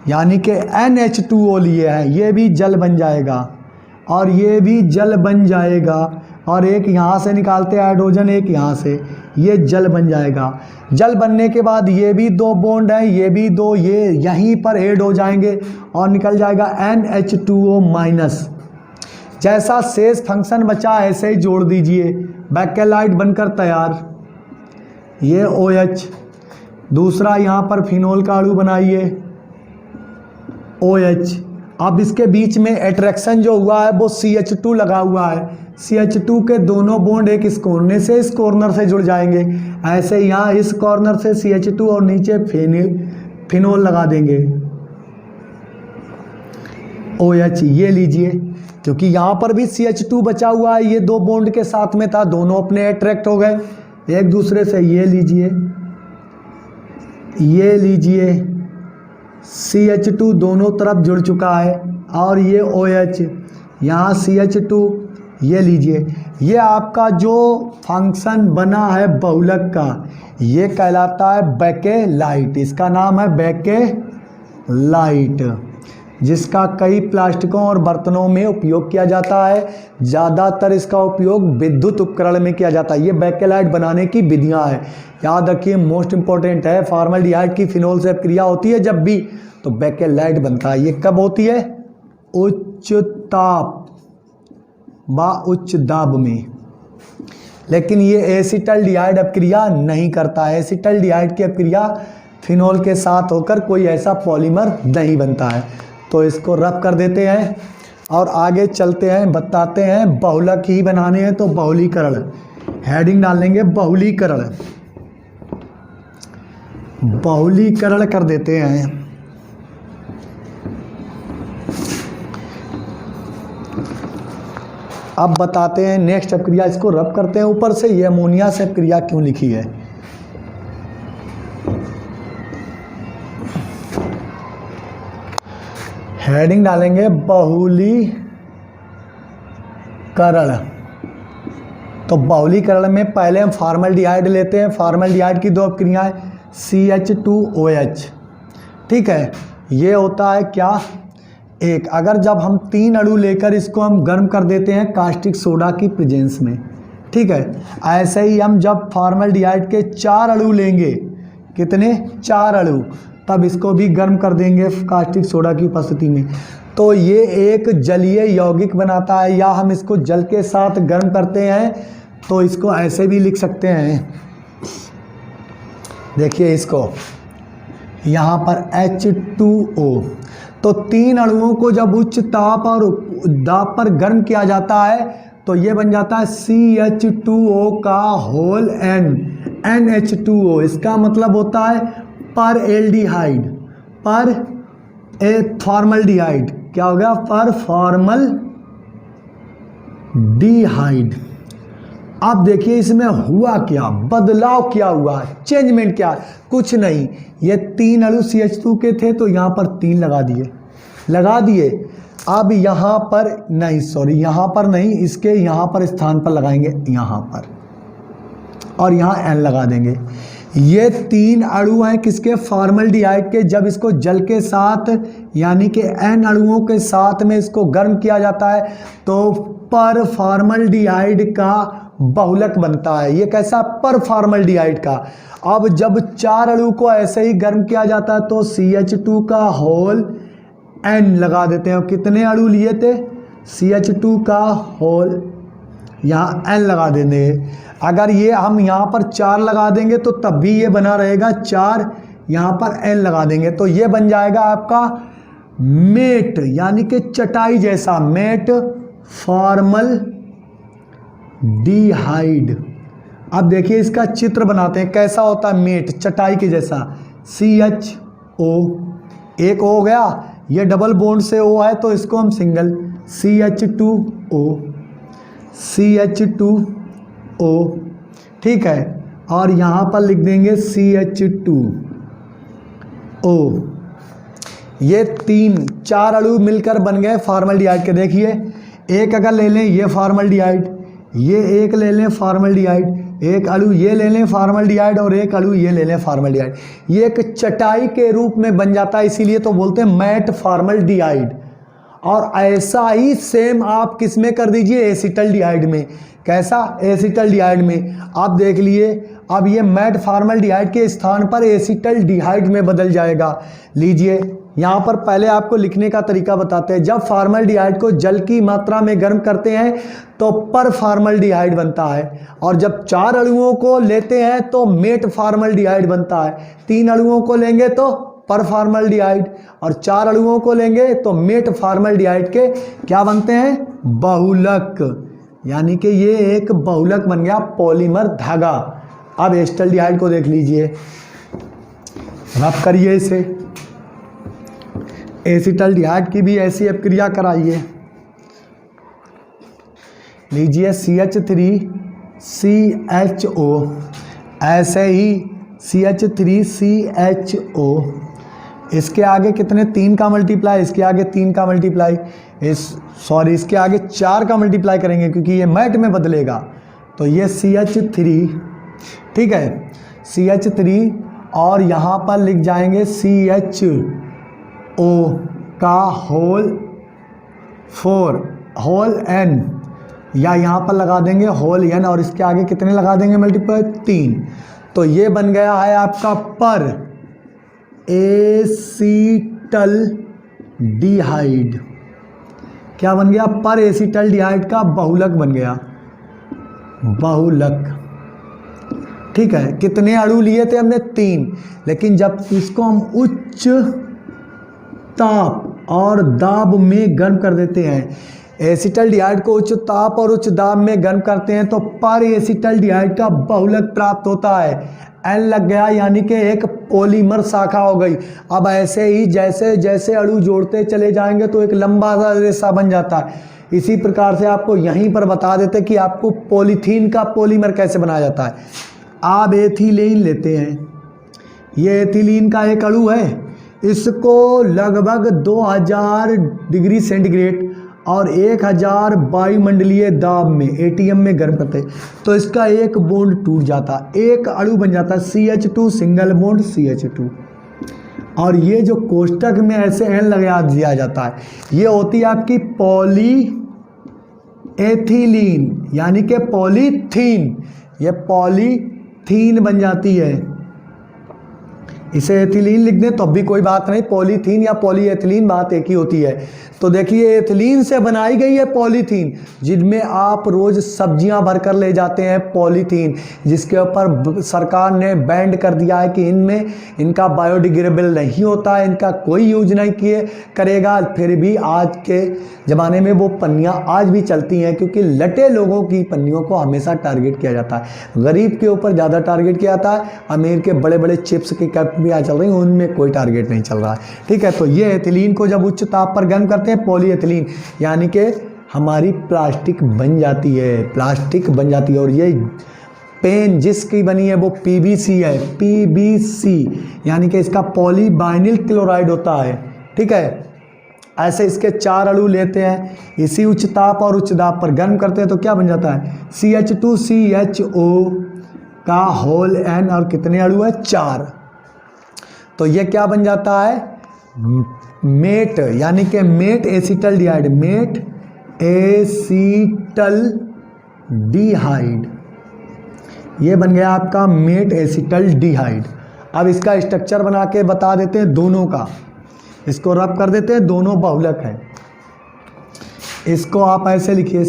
यानी कि NH2O लिए हैं, ये भी जल बन जाएगा और ये भी जल बन जाएगा। और एक यहाँ से निकालते हैं हाइड्रोजन, एक यहाँ से, ये जल बन जाएगा। जल बनने के बाद ये भी 2 बॉन्ड हैं, ये भी 2, ये यहीं पर ऐड हो जाएंगे और निकल जाएगा NH2O माइनस। जैसा शेष फंक्शन बचा ऐसे ही जोड़ दीजिए, बैकेलाइट बनकर तैयार। ये OH, दूसरा यहाँ पर फिनोल का अणु बनाइए OH। अब इसके बीच में अट्रैक्शन जो हुआ है वो CH2 लगा हुआ है। CH2 के दोनों बॉन्ड एक इस कोने से इस कॉर्नर से जुड़ जाएंगे, ऐसे यहाँ इस कॉर्नर से CH2 और नीचे फिनोल लगा देंगे OH। ये लीजिए, क्योंकि यहाँ पर भी CH2 बचा हुआ है, ये 2 बॉन्ड के साथ में था, दोनों अपने अट्रैक्ट हो गए एक दूसरे से। ये लीजिए, ये लीजिए, CH2 दोनों तरफ जुड़ चुका है और ये OH, यहाँ CH2, ये लीजिए। ये आपका जो फंक्शन बना है बहुलक का, ये कहलाता है बैकेलाइट। इसका नाम है बैकेलाइट, जिसका कई प्लास्टिकों और बर्तनों में उपयोग किया जाता है। ज़्यादातर इसका उपयोग विद्युत उपकरण में किया जाता है। ये बैकेलाइट बनाने की विधियां हैं, याद रखिए, मोस्ट इंपॉर्टेंट है। फॉर्मल्डिहाइड की फिनोल से क्रिया होती है जब भी, तो बैकेलाइट बनता है। ये कब होती है? उच्च ताप व उच्च दाब में। लेकिन ये एसिटल्डिहाइड अपक्रिया नहीं करता है। एसिटल्डिहाइड की अपक्रिया फिनोल के साथ होकर कोई ऐसा पॉलीमर नहीं बनता है। तो इसको रफ कर देते हैं और आगे चलते हैं, बताते हैं बहुलक ही बनाने हैं तो बहुलीकरण, हेडिंग डाल लेंगे बहुलीकरण। बहुलीकरण कर देते हैं। अब बताते हैं नेक्स्ट अपक्रिया, इसको रब करते हैं ऊपर से। ये अमोनिया से अपक्रिया क्यों लिखी है? हेडिंग डालेंगे बहुलीकरण। तो बहुलीकरण में पहले हम फॉर्मल्डिहाइड लेते हैं। फॉर्मल्डिहाइड की 2 अपक्रियाएं CH2OH, ठीक है। ये होता है क्या? एक। अगर जब हम 3 अणु लेकर इसको हम गर्म कर देते हैं कास्टिक सोडा की प्रेजेंस में, ठीक है। ऐसे ही हम जब फॉर्मल्डिहाइड के 4 अणु लेंगे, कितने? 4 अणु, तब इसको भी गर्म कर देंगे कास्टिक सोडा की उपस्थिति में, तो ये एक जलीय यौगिक बनाता है। या हम इसको जल के साथ गर्म करते हैं तो इसको ऐसे भी लिख सकते हैं। देखिए इसको, यहाँ पर H2O। तो 3 अणुओं को जब उच्च ताप और दाब पर गर्म किया जाता है तो ये बन जाता है CH2O का होल N, NH2O। इसका मतलब होता है पर एल्डिहाइड, पर ए फॉर्मल्डिहाइड। क्या हो गया? पर फॉर्मल्डिहाइड। अब देखिए इसमें हुआ क्या, बदलाव क्या हुआ, चेंजमेंट क्या? कुछ नहीं, ये 3 अणु CH2 के थे तो यहाँ पर 3 लगा दिए। अब यहाँ पर नहीं, सॉरी यहाँ पर नहीं, इसके यहाँ पर स्थान पर लगाएंगे, यहाँ पर, और यहाँ N लगा देंगे। ये 3 अणु हैं किसके? फॉर्मल्डिहाइड के। जब इसको जल के साथ यानी कि N अणुओं के साथ में इसको गर्म किया जाता है तो पर फॉर्मल्डिहाइड का बहुलक बनता है। ये कैसा? पर फॉर्मल्डिहाइड का। अब जब 4 अणु को ऐसे ही गर्म किया जाता है तो CH2 का होल N लगा देते हैं। कितने अणु लिए थे? CH2 का होल, यहाँ N लगा देंगे। अगर ये हम यहाँ पर 4 लगा देंगे तो तब भी ये बना रहेगा 4, यहाँ पर N लगा देंगे तो ये बन जाएगा आपका मेट, यानी कि चटाई जैसा, मेट फॉर्मल्डिहाइड। अब देखिए इसका चित्र बनाते हैं, कैसा होता है मेट, चटाई के जैसा। CHO, एक O हो गया, ये डबल बॉन्ड से O है तो इसको हम सिंगल CH2O, CH2O, ठीक है। और यहाँ पर लिख देंगे CH2O। ये 4 अणु मिलकर बन गए फॉर्मल्डिहाइड के। देखिए एक अगर ले लें ये फॉर्मल्डिहाइड, ये एक ले लें फॉर्मल्डिहाइड, एक अणु ये ले लें फॉर्मल्डिहाइड और एक अणु ये ले लें फॉर्मल्डिहाइड, ये एक चटाई के रूप में बन जाता है, इसीलिए तो बोलते हैं मैट फॉर्मल्डिहाइड। और ऐसा ही सेम आप किस में कर दीजिए, एसिटल्डिहाइड में। कैसा? एसिटल्डिहाइड में। आप देख लिए अब ये मैट फॉर्मल्डिहाइड के स्थान पर एसिटल्डिहाइड में बदल जाएगा। लीजिए यहाँ पर पहले आपको लिखने का तरीका बताते हैं। जब फॉर्मल्डिहाइड को जल की मात्रा में गर्म करते हैं तो पर फॉर्मल्डिहाइड बनता है, और जब 4 अणुओं को लेते हैं तो मेट फॉर्मल्डिहाइड बनता है। 3 अणुओं को लेंगे तो पर फॉर्मल्डिहाइड, और 4 अणुओं को लेंगे तो मेट फॉर्मल्डिहाइड के क्या बनते हैं? बहुलक। यानी कि ये एक बहुलक बन गया, पॉलीमर धागा। अब एसिटल्डिहाइड को देख लीजिए, रब करिए इसे। एसिटल्डिहाइड की भी ऐसी अपक्रिया कराइए। लीजिए CH3CHO, ऐसे ही CH3CHO, इसके आगे कितने? 3 का मल्टीप्लाई, इसके आगे 3 का मल्टीप्लाई, इसके आगे 4 का मल्टीप्लाई करेंगे क्योंकि ये मैट में बदलेगा। तो ये CH3, ठीक है, CH3, और यहाँ पर लिख जाएंगे CHO का होल 4 होल n, या यहाँ पर लगा देंगे होल n, और इसके आगे कितने लगा देंगे मल्टीप्लाई? 3। तो ये बन गया है आपका पर एसिटल्डिहाइड। क्या बन गया? पर एसिटल्डिहाइड का बहुलक बन गया, बहुलक, ठीक है। कितने अणु लिए थे हमने? 3। लेकिन जब इसको हम उच्च ताप और दाब में गर्म कर देते हैं, एसिटल्डिहाइड को उच्च ताप और उच्च दाब में गर्म करते हैं तो पर एसिटल्डिहाइड का बहुलक प्राप्त होता है। N लग गया, यानी कि एक पॉलीमर शाखा हो गई। अब ऐसे ही जैसे जैसे अणु जोड़ते चले जाएंगे तो एक लंबा सा रेशा बन जाता है। इसी प्रकार से आपको यहीं पर बता देते कि आपको पॉलीथीन का पॉलीमर कैसे बनाया जाता है। आप एथिलीन लेते हैं, ये एथिलीन का एक अणु है, इसको लगभग 2000 डिग्री सेंटीग्रेड और 1000 वायुमंडलीय दाब में ATM में गर्म करते हैं तो इसका एक बॉन्ड टूट जाता, एक अणु बन जाता CH2, सिंगल बॉन्ड CH2। और ये जो कोष्टक में ऐसे N लगा दिया जाता है, ये होती है आपकी पॉली एथिलीन, यानी कि पॉलीथीन। ये पॉलीथीन बन जाती है। इसे एथिलीन लिख दें तो भी कोई बात नहीं, पॉलीथीन या पॉलीएथिलीन बात एक ही होती है। तो देखिए एथिलीन से बनाई गई है पॉलीथीन, जिनमें आप रोज सब्जियां भर कर ले जाते हैं पॉलीथीन, जिसके ऊपर सरकार ने बैंड कर दिया है कि इनमें इनका बायोडिग्रेडेबल नहीं होता है, इनका कोई यूज नहीं किए करेगा। फिर भी आज के ज़माने में वो पन्नियां आज भी चलती हैं, क्योंकि लटे लोगों की पन्नियों को हमेशा टारगेट किया जाता है। गरीब के ऊपर ज़्यादा टारगेट किया जाता है, अमीर के बड़े बड़े चिप्स की कंपनियाँ चल रही हैं उनमें कोई टारगेट नहीं चल रहा है, ठीक है। तो ये एथिलीन को जब उच्च ताप पर गर्म करते हैं पॉलीएथिलीन, यानी कि हमारी प्लास्टिक बन जाती है, प्लास्टिक बन जाती है। और ये पेन जिसकी बनी है वो PVC है, PVC, यानी कि इसका पॉलीवाइनिल क्लोराइड होता है, ठीक है। ऐसे इसके 4 अणु लेते हैं, इसी उच्च ताप और उच्च दाब पर गर्म करते हैं तो क्या बन जाता है? CH2CHO का होल N, और कितने अणु है? 4। तो ये क्या बन जाता है? मेट, यानी कि मेट एसिटल्डिहाइड, मेट एसिटल्डिहाइड, ये बन गया आपका मेट एसिटल्डिहाइड। अब इसका स्ट्रक्चर बना के बता देते हैं दोनों का, इसको रब कर देते हैं, दोनों बहुलक हैं। इसको आप ऐसे लिखिए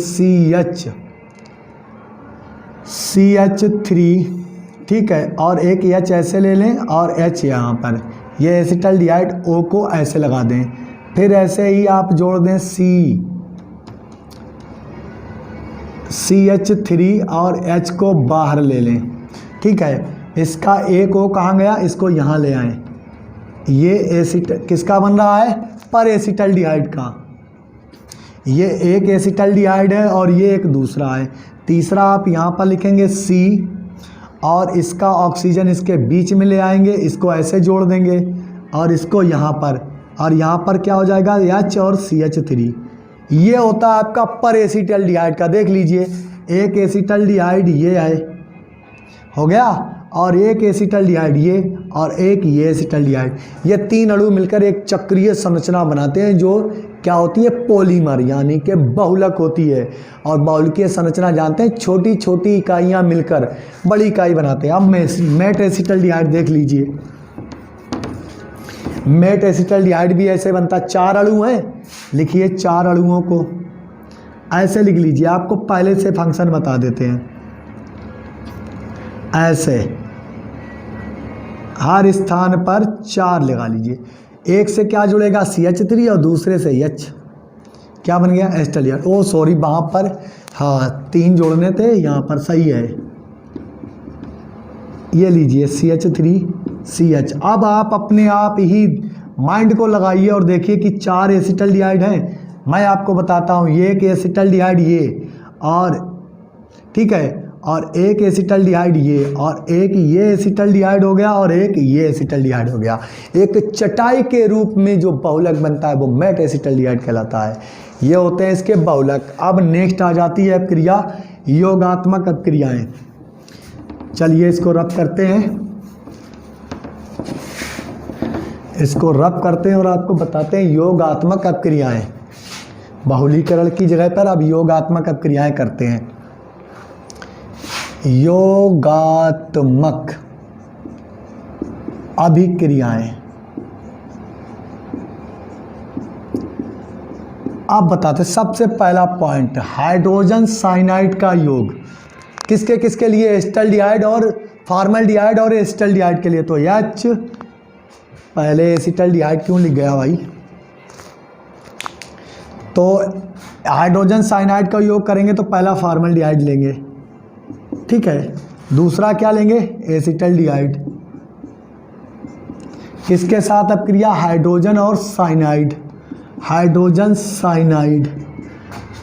CH3, ठीक है, और एक H ऐसे ले लें और H यहाँ पर, ये एसिटल्डिहाइड O को ऐसे लगा दें, फिर ऐसे ही आप जोड़ दें CH3 और H को बाहर ले लें, ठीक है। इसका एक O कहाँ गया, इसको यहाँ ले आए। ये एसिटल किसका बन रहा है, पर एसिटल्डिहाइड का। ये एक एसिटल्डिहाइड है और ये एक दूसरा है। तीसरा आप यहाँ पर लिखेंगे C और इसका ऑक्सीजन इसके बीच में ले आएंगे, इसको ऐसे जोड़ देंगे और इसको यहाँ पर, और यहाँ पर क्या हो जाएगा H और CH3। ये होता है आपका पर एसिटल्डिहाइड का। देख लीजिए, एक एसिटल्डिहाइड ये है, हो गया, और एक एसिटल्डिहाइड ये, और एक ये एसिटल्डिहाइड। ये तीन अणु मिलकर एक चक्रीय संरचना बनाते हैं जो क्या होती है, पॉलीमर यानी कि बहुलक होती है। और बहुलकीय संरचना जानते हैं, छोटी छोटी इकाइयाँ मिलकर बड़ी इकाई बनाते हैं। अब मेट एसिटल्डिहाइड देख लीजिए, मेट एसिटल्डिहाइड भी ऐसे बनता है। 4 अणु हैं, लिखिए 4 अणुओं को ऐसे लिख लीजिए। आपको पहले से फंक्शन बता देते हैं, ऐसे हर स्थान पर 4 लगा लीजिए। एक से क्या जुड़ेगा, CH3 और दूसरे से H, क्या बन गया, एसिटल्डिहाइड। ओ सॉरी, वहाँ पर हाँ 3 जोड़ने थे, यहाँ पर सही है। ये लीजिए CH3CH। अब आप अपने आप ही माइंड को लगाइए और देखिए कि 4 एसिटल्डिहाइड हैं। मैं आपको बताता हूँ, ये एक एसिटल्डिहाइड ये, और ठीक है, और एक एसिटल्डिहाइड ये, और एक ये एसिटल्डिहाइड हो गया, और एक ये एसिटल्डिहाइड हो गया। एक चटाई के रूप में जो बहुलक बनता है वो मेट एसिटल्डिहाइड कहलाता है। ये होते हैं इसके बहुलक। अब नेक्स्ट आ जाती है अपक्रिया, योगात्मक अपक्रियाएं। चलिए इसको रब करते हैं, इसको रब करते हैं और आपको बताते हैं योगात्मक अपक्रियाएं। बहुलीकरण की जगह पर अब योगात्मक अपक्रियाएं करते हैं। योगात्मक अभिक्रियाएं। अब बताते, सबसे पहला पॉइंट, हाइड्रोजन साइनाइड का योग किसके किसके लिए, एसिटल्डिहाइड और फॉर्मल्डिहाइड और एसिटल्डिहाइड के लिए। तो H, पहले एसिटल्डिहाइड क्यों लिख गया भाई, तो हाइड्रोजन साइनाइड का योग करेंगे तो पहला फॉर्मल्डिहाइड लेंगे, ठीक है। दूसरा क्या लेंगे, एसिटल्डिहाइड। किसके साथ अपक्रिया, हाइड्रोजन और साइनाइड, हाइड्रोजन साइनाइड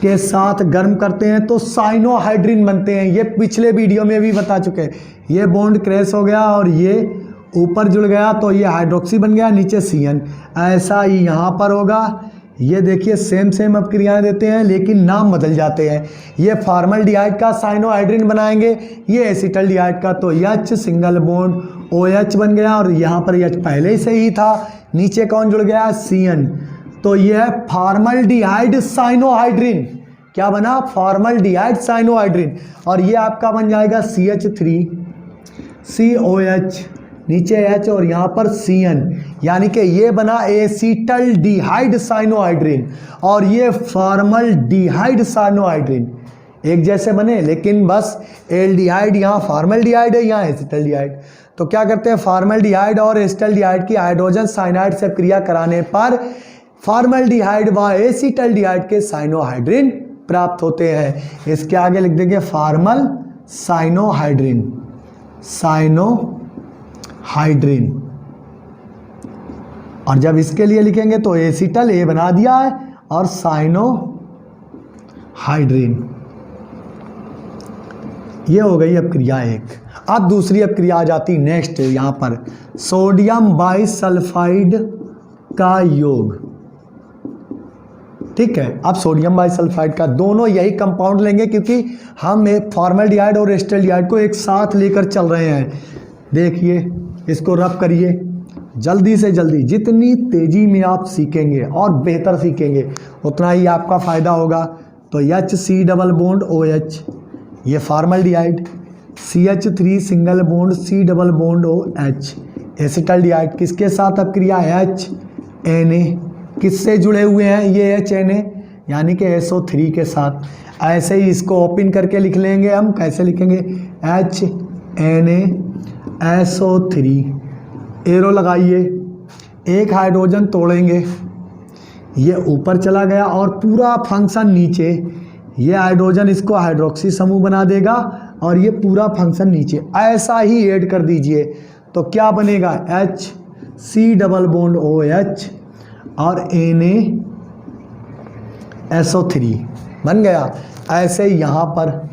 के साथ गर्म करते हैं तो साइनोहाइड्रिन बनते हैं। ये पिछले वीडियो में भी बता चुके हैं। ये बॉन्ड क्रैश हो गया और ये ऊपर जुड़ गया तो ये हाइड्रोक्सी बन गया, नीचे CN। ऐसा ही यहाँ पर होगा। ये देखिए सेम अपक्रियाएं देते हैं लेकिन नाम बदल जाते हैं। ये फॉर्मल्डिहाइड का साइनोहाइड्रिन बनाएंगे, ये एसिटल्डिहाइड का तो H सिंगल बॉन्ड OH बन गया, और यहाँ पर H पहले से ही था, नीचे कौन जुड़ गया, CN। तो ये है फॉर्मल्डिहाइड साइनोहाइड्रिन। क्या बना, फॉर्मल्डिहाइड साइनोहाइड्रिन। और ये आपका बन जाएगा CH3 COH, नीचे H और यहाँ पर CN, यानी कि ये बना एसिटल्डिहाइड साइनोहाइड्रिन और ये फॉर्मल्डिहाइड साइनोहाइड्रिन। एक जैसे बने लेकिन बस एल्डिहाइड यहाँ फॉर्मल्डिहाइड है, यहाँ एसिटल्डिहाइड। तो क्या करते हैं, फॉर्मल्डिहाइड और एसिटल्डिहाइड की हाइड्रोजन साइनाइड से क्रिया कराने पर फॉर्मल्डिहाइड व एसिटल्डिहाइड के साइनोहाइड्रिन प्राप्त होते हैं। इसके आगे लिख देंगे फॉर्मल साइनोहाइड्रिन, साइनोहाइड्रिन। और जब इसके लिए लिखेंगे तो एसिटल ए बना दिया है और साइनोहाइड्रिन। ये हो गई अपक्रिया एक। अब दूसरी अपक्रिया आ जाती नेक्स्ट यहाँ पर, सोडियम बाइसल्फाइड का योग। ठीक है, अब सोडियम बाइसल्फाइड का दोनों यही कंपाउंड लेंगे क्योंकि हम एक फॉर्मल्डिहाइड और एसिटल्डिहाइड को एक साथ लेकर चल रहे हैं। देखिए इसको रब करिए जल्दी से जल्दी। जितनी तेज़ी में आप सीखेंगे और बेहतर सीखेंगे उतना ही आपका फ़ायदा होगा। तो HC डबल बॉन्ड OH, ये formaldehyde, CH3 single bond C double bond OH। Acetaldehyde किसके साथ अपक्रिया, HNA। किससे जुड़े हुए हैं ये HNA, यानी कि SO3 के साथ। ऐसे ही इसको ओपन करके लिख लेंगे हम। कैसे लिखेंगे, HNaSO3, एरो लगाइए, एक हाइड्रोजन तोड़ेंगे, ये ऊपर चला गया और पूरा फंक्शन नीचे। ये हाइड्रोजन इसको हाइड्रोक्सी समूह बना देगा और ये पूरा फंक्शन नीचे ऐसा ही ऐड कर दीजिए। तो क्या बनेगा, HC⋯OH और NaSO3 बन गया। ऐसे यहाँ पर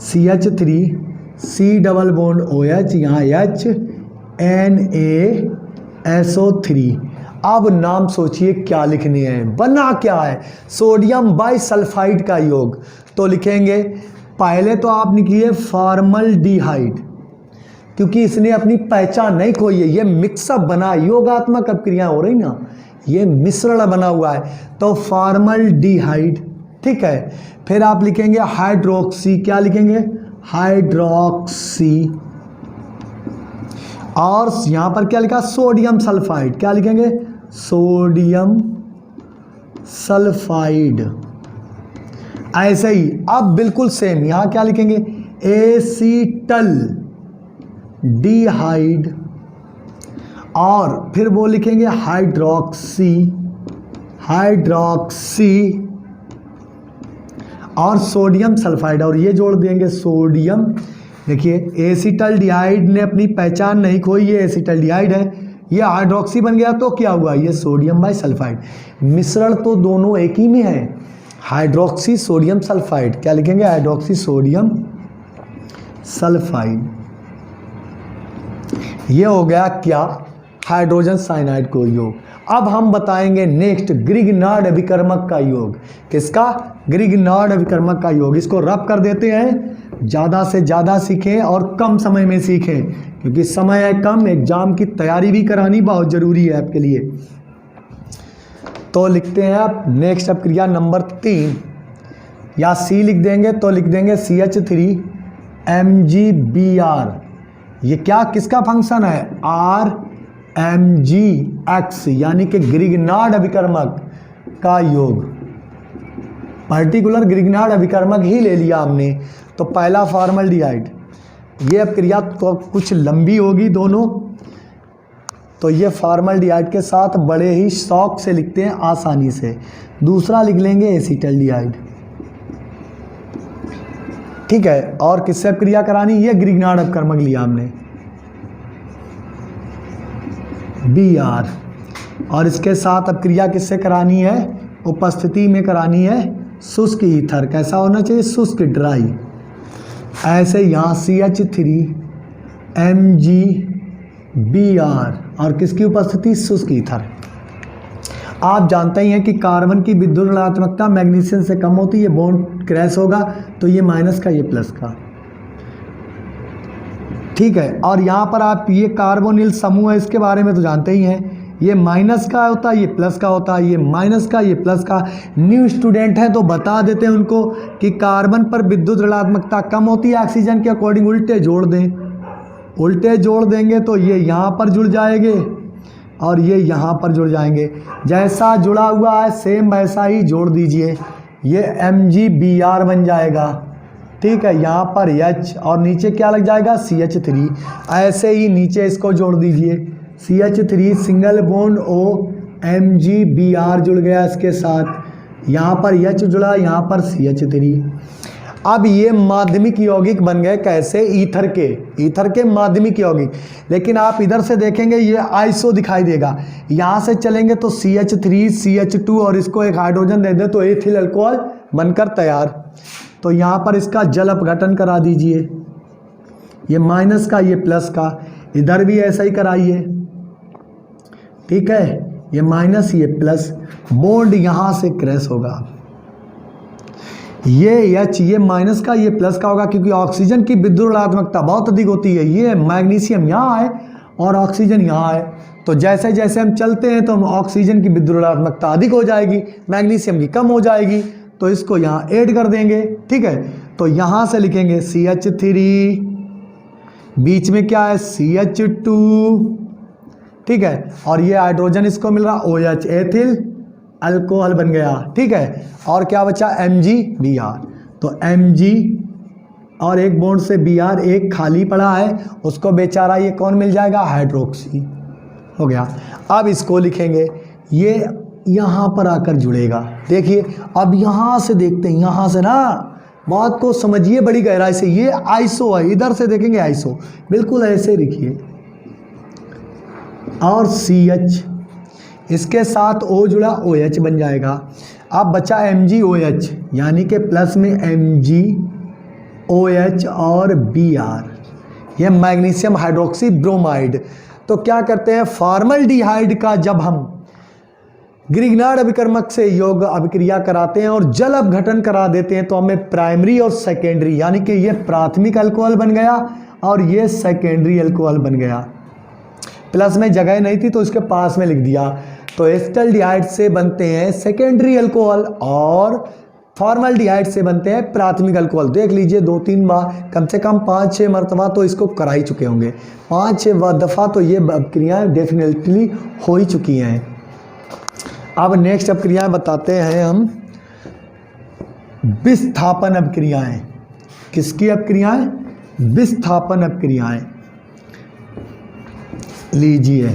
CH3C⋯OH, यहाँ H NaSO3। अब नाम सोचिए क्या लिखने हैं, बना क्या है, सोडियम बाइसल्फाइड का योग। तो लिखेंगे पहले तो आप लिखिए फॉर्मल्डिहाइड, क्योंकि इसने अपनी पहचान नहीं खोई है, ये मिक्सअप बना, योगात्मक अपक्रिया हो रही ना, ये मिश्रण बना हुआ है। तो फॉर्मल्डिहाइड, ठीक है। फिर आप लिखेंगे हाइड्रोक्सी, क्या लिखेंगे, हाइड्रोक्सी। और यहां पर क्या लिखा, सोडियम सल्फाइड, क्या लिखेंगे, सोडियम सल्फाइड। ऐसे ही अब बिल्कुल सेम यहां क्या लिखेंगे, एसीटल डिहाइड, और फिर वो लिखेंगे हाइड्रोक्सी, हाइड्रोक्सी और सोडियम सल्फाइड, और ये जोड़ देंगे सोडियम। देखिए एसिटल डिहाइड ने अपनी पहचान नहीं खोई, ये एसिटल डिहाइड है, ये हाइड्रोक्सी बन गया, तो क्या हुआ, ये सोडियम बाइसल्फाइड। मिश्रण तो दोनों एक ही में है, हाइड्रोक्सी सोडियम सल्फाइड, क्या लिखेंगे, हाइड्रोक्सी सोडियम सल्फाइड। ये हो गया क्या, हाइड्रोजन साइनाइड को योग। अब हम बताएंगे नेक्स्ट ग्रिग्नार्ड अभिकर्मक का योग। किसका, ग्रिग्नार्ड अभिकर्मक का योग। इसको रब कर देते हैं, ज़्यादा से ज़्यादा सीखें और कम समय में सीखें, क्योंकि समय है कम, एग्जाम की तैयारी भी करानी बहुत ज़रूरी है आपके लिए। तो लिखते हैं आप नेक्स्ट अपक्रिया नंबर 3, या सी लिख देंगे तो लिख देंगे CH3MgBr। ये क्या, किसका फंक्शन है, RMgX, यानी कि ग्रिग्नार्ड अभिकर्मक का योग। पर्टिकुलर ग्रिग्नार्ड अभिकर्मक ही ले लिया हमने। तो पहला फॉर्मल्डिहाइड, ये अपक्रिया तो कुछ लंबी होगी दोनों, तो ये फॉर्मल्डिहाइड के साथ बड़े ही शौक से लिखते हैं, आसानी से। दूसरा लिख लेंगे एसिटल्डिहाइड, ठीक है। और किससे अपक्रिया करानी, ये ग्रिग्नार्ड अपकर्मक लिया हमने Br, और इसके साथ अपक्रिया किससे करानी है, उपस्थिति में करानी है शुष्क ईथर। कैसा होना चाहिए, शुष्क, ड्राई। ऐसे यहाँ CH3MgBr और किसकी उपस्थिति, शुष्क ईथर। आप जानते ही हैं कि कार्बन की विद्युत ऋणात्मकता मैग्नीशियम से कम होती है, ये बॉन्ड क्रैश होगा तो ये माइनस का, ये प्लस का, ठीक है। और यहाँ पर आप ये कार्बोनिल समूह है, इसके बारे में तो जानते ही हैं, ये माइनस का होता है, ये प्लस का होता है, ये माइनस का, ये प्लस का। न्यू स्टूडेंट हैं तो बता देते हैं उनको कि कार्बन पर विद्युत ऋणात्मकता कम होती है ऑक्सीजन के अकॉर्डिंग, उल्टे जोड़ दें, उल्टे जोड़ देंगे तो ये यहाँ पर जुड़ जाएंगे और ये यहाँ पर जुड़ जाएंगे। जैसा जुड़ा हुआ है सेम वैसा ही जोड़ दीजिए, ये MgBr बन जाएगा, ठीक है। यहाँ पर H और नीचे क्या लग जाएगा, CH3। ऐसे ही नीचे इसको जोड़ दीजिए, CH3 single bond O MgBr जुड़ गया इसके साथ, यहाँ पर H जुड़ा, यहाँ पर CH3। अब ये माध्यमिक यौगिक बन गए, कैसे, ईथर के माध्यमिक यौगिक। लेकिन आप इधर से देखेंगे ये आइसो दिखाई देगा, यहाँ से चलेंगे तो CH3 CH2 और इसको एक हाइड्रोजन दे दें तो एथिल अल्कोहल बनकर तैयार। तो यहाँ पर इसका जल अपघटन करा दीजिए, ये माइनस का, ये प्लस का, इधर भी ऐसा ही कराइए, ठीक है। ये माइनस, ये प्लस, बॉन्ड यहाँ से क्रैश होगा, ये H, ये माइनस का, ये प्लस का होगा, क्योंकि ऑक्सीजन की विद्युत ऋणात्मकता बहुत अधिक होती है। ये मैग्नीशियम यहाँ है और ऑक्सीजन यहाँ है, तो जैसे जैसे हम चलते हैं तो ऑक्सीजन की विद्युत ऋणात्मकता अधिक हो जाएगी, मैग्नीशियम की कम हो जाएगी, तो इसको यहाँ ऐड कर देंगे, ठीक है। तो यहाँ से लिखेंगे CH3, बीच में क्या है CH2, ठीक है, और ये हाइड्रोजन इसको मिल रहा OH, एथिल अल्कोहल बन गया, ठीक है। और क्या बचा, MgBr। तो Mg और एक बॉन्ड से Br, एक खाली पड़ा है, उसको बेचारा ये कौन मिल जाएगा, हाइड्रोक्सी हो गया। अब इसको लिखेंगे, ये यहाँ पर आकर जुड़ेगा। देखिए अब यहाँ से देखते हैं, यहाँ से ना बात को समझिए बड़ी गहराई से। ये आइसो है, इधर से देखेंगे आइसो, बिल्कुल ऐसे लिखिए। और CH, इसके साथ O जुड़ा OH बन जाएगा। अब बचा MgOH, यानी कि प्लस में MgOH और Br, ये मैग्नीशियम हाइड्रोक्सी ब्रोमाइड। तो क्या करते हैं, फॉर्मल्डिहाइड का जब हम ग्रिग्नार्ड अभिकर्मक से यौग अभिक्रिया कराते हैं और जल अपघटन करा देते हैं तो हमें प्राइमरी और सेकेंडरी, यानी कि ये प्राथमिक अल्कोहल बन गया और ये सेकेंडरी अल्कोहल बन गया। प्लस में जगह नहीं थी तो इसके पास में लिख दिया। तो एसिटाल्डिहाइड से बनते हैं सेकेंडरी अल्कोहल और फॉर्मल्डिहाइड से बनते हैं प्राथमिक अल्कोहल। देख लीजिए 2-3 बार, कम से कम 5-6 मरतबा तो इसको करा ही चुके होंगे, 5-6 दफ़ा तो ये अभिक्रियाएँ डेफिनेटली हो ही चुकी हैं। अब नेक्स्ट अभिक्रियाएँ बताते हैं हम, विस्थापन अभिक्रियाएँ। किसकी अभिक्रियाएँ? विस्थापन अभिक्रियाएँ। लीजिए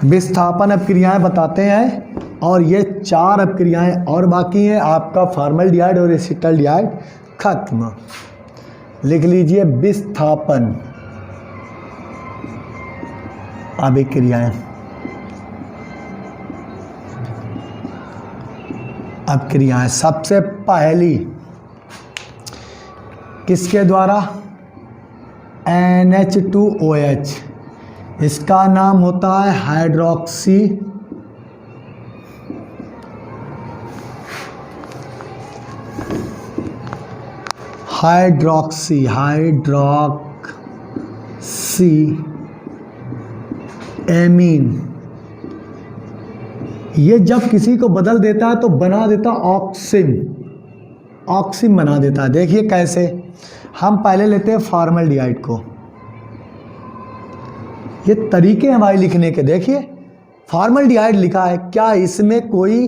विस्थापन अभिक्रियाएँ बताते हैं और ये 4 अभिक्रियाएँ और बाकी हैं। आपका फॉर्मल्डिहाइड और एसिटाल्डिहाइड खत्म। लिख लीजिए विस्थापन अभिक्रियाएँ। अभिक्रियाएँ सबसे पहली किसके द्वारा? NH2OH, इसका नाम होता है हाइड्रोक्सी एमीन। ये जब किसी को बदल देता है तो बना देता ऑक्सिम बना देता है। देखिए कैसे, हम पहले लेते हैं फॉर्मल्डिहाइड को। ये तरीके हैं भाई लिखने के। देखिए फॉर्मल्डिहाइड लिखा है, क्या इसमें कोई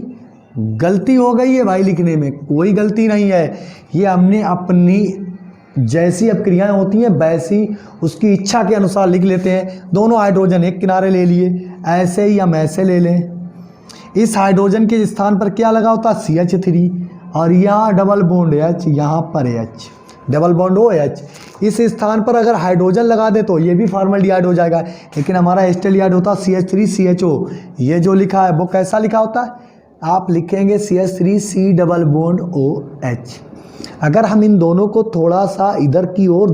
गलती हो गई है भाई? लिखने में कोई गलती नहीं है। ये हमने अपनी जैसी अभिक्रियाएं होती हैं वैसी उसकी इच्छा के अनुसार लिख लेते हैं। दोनों हाइड्रोजन एक किनारे ले लिए, ऐसे ही हम ऐसे ले लें। इस हाइड्रोजन के स्थान पर क्या लगा होता है? CH3 और यहाँ डबल बॉन्ड H, यहाँ पर H, डबल बॉन्ड OH। इस स्थान पर अगर हाइड्रोजन लगा दे तो ये भी फॉर्मल्डिहाइड हो जाएगा, लेकिन हमारा एसिटाल्डिहाइड होता है CH3CHO। ये जो लिखा है वो कैसा लिखा होता है? आप लिखेंगे CH3C डबल बॉन्ड OH। अगर हम इन दोनों को थोड़ा सा इधर की ओर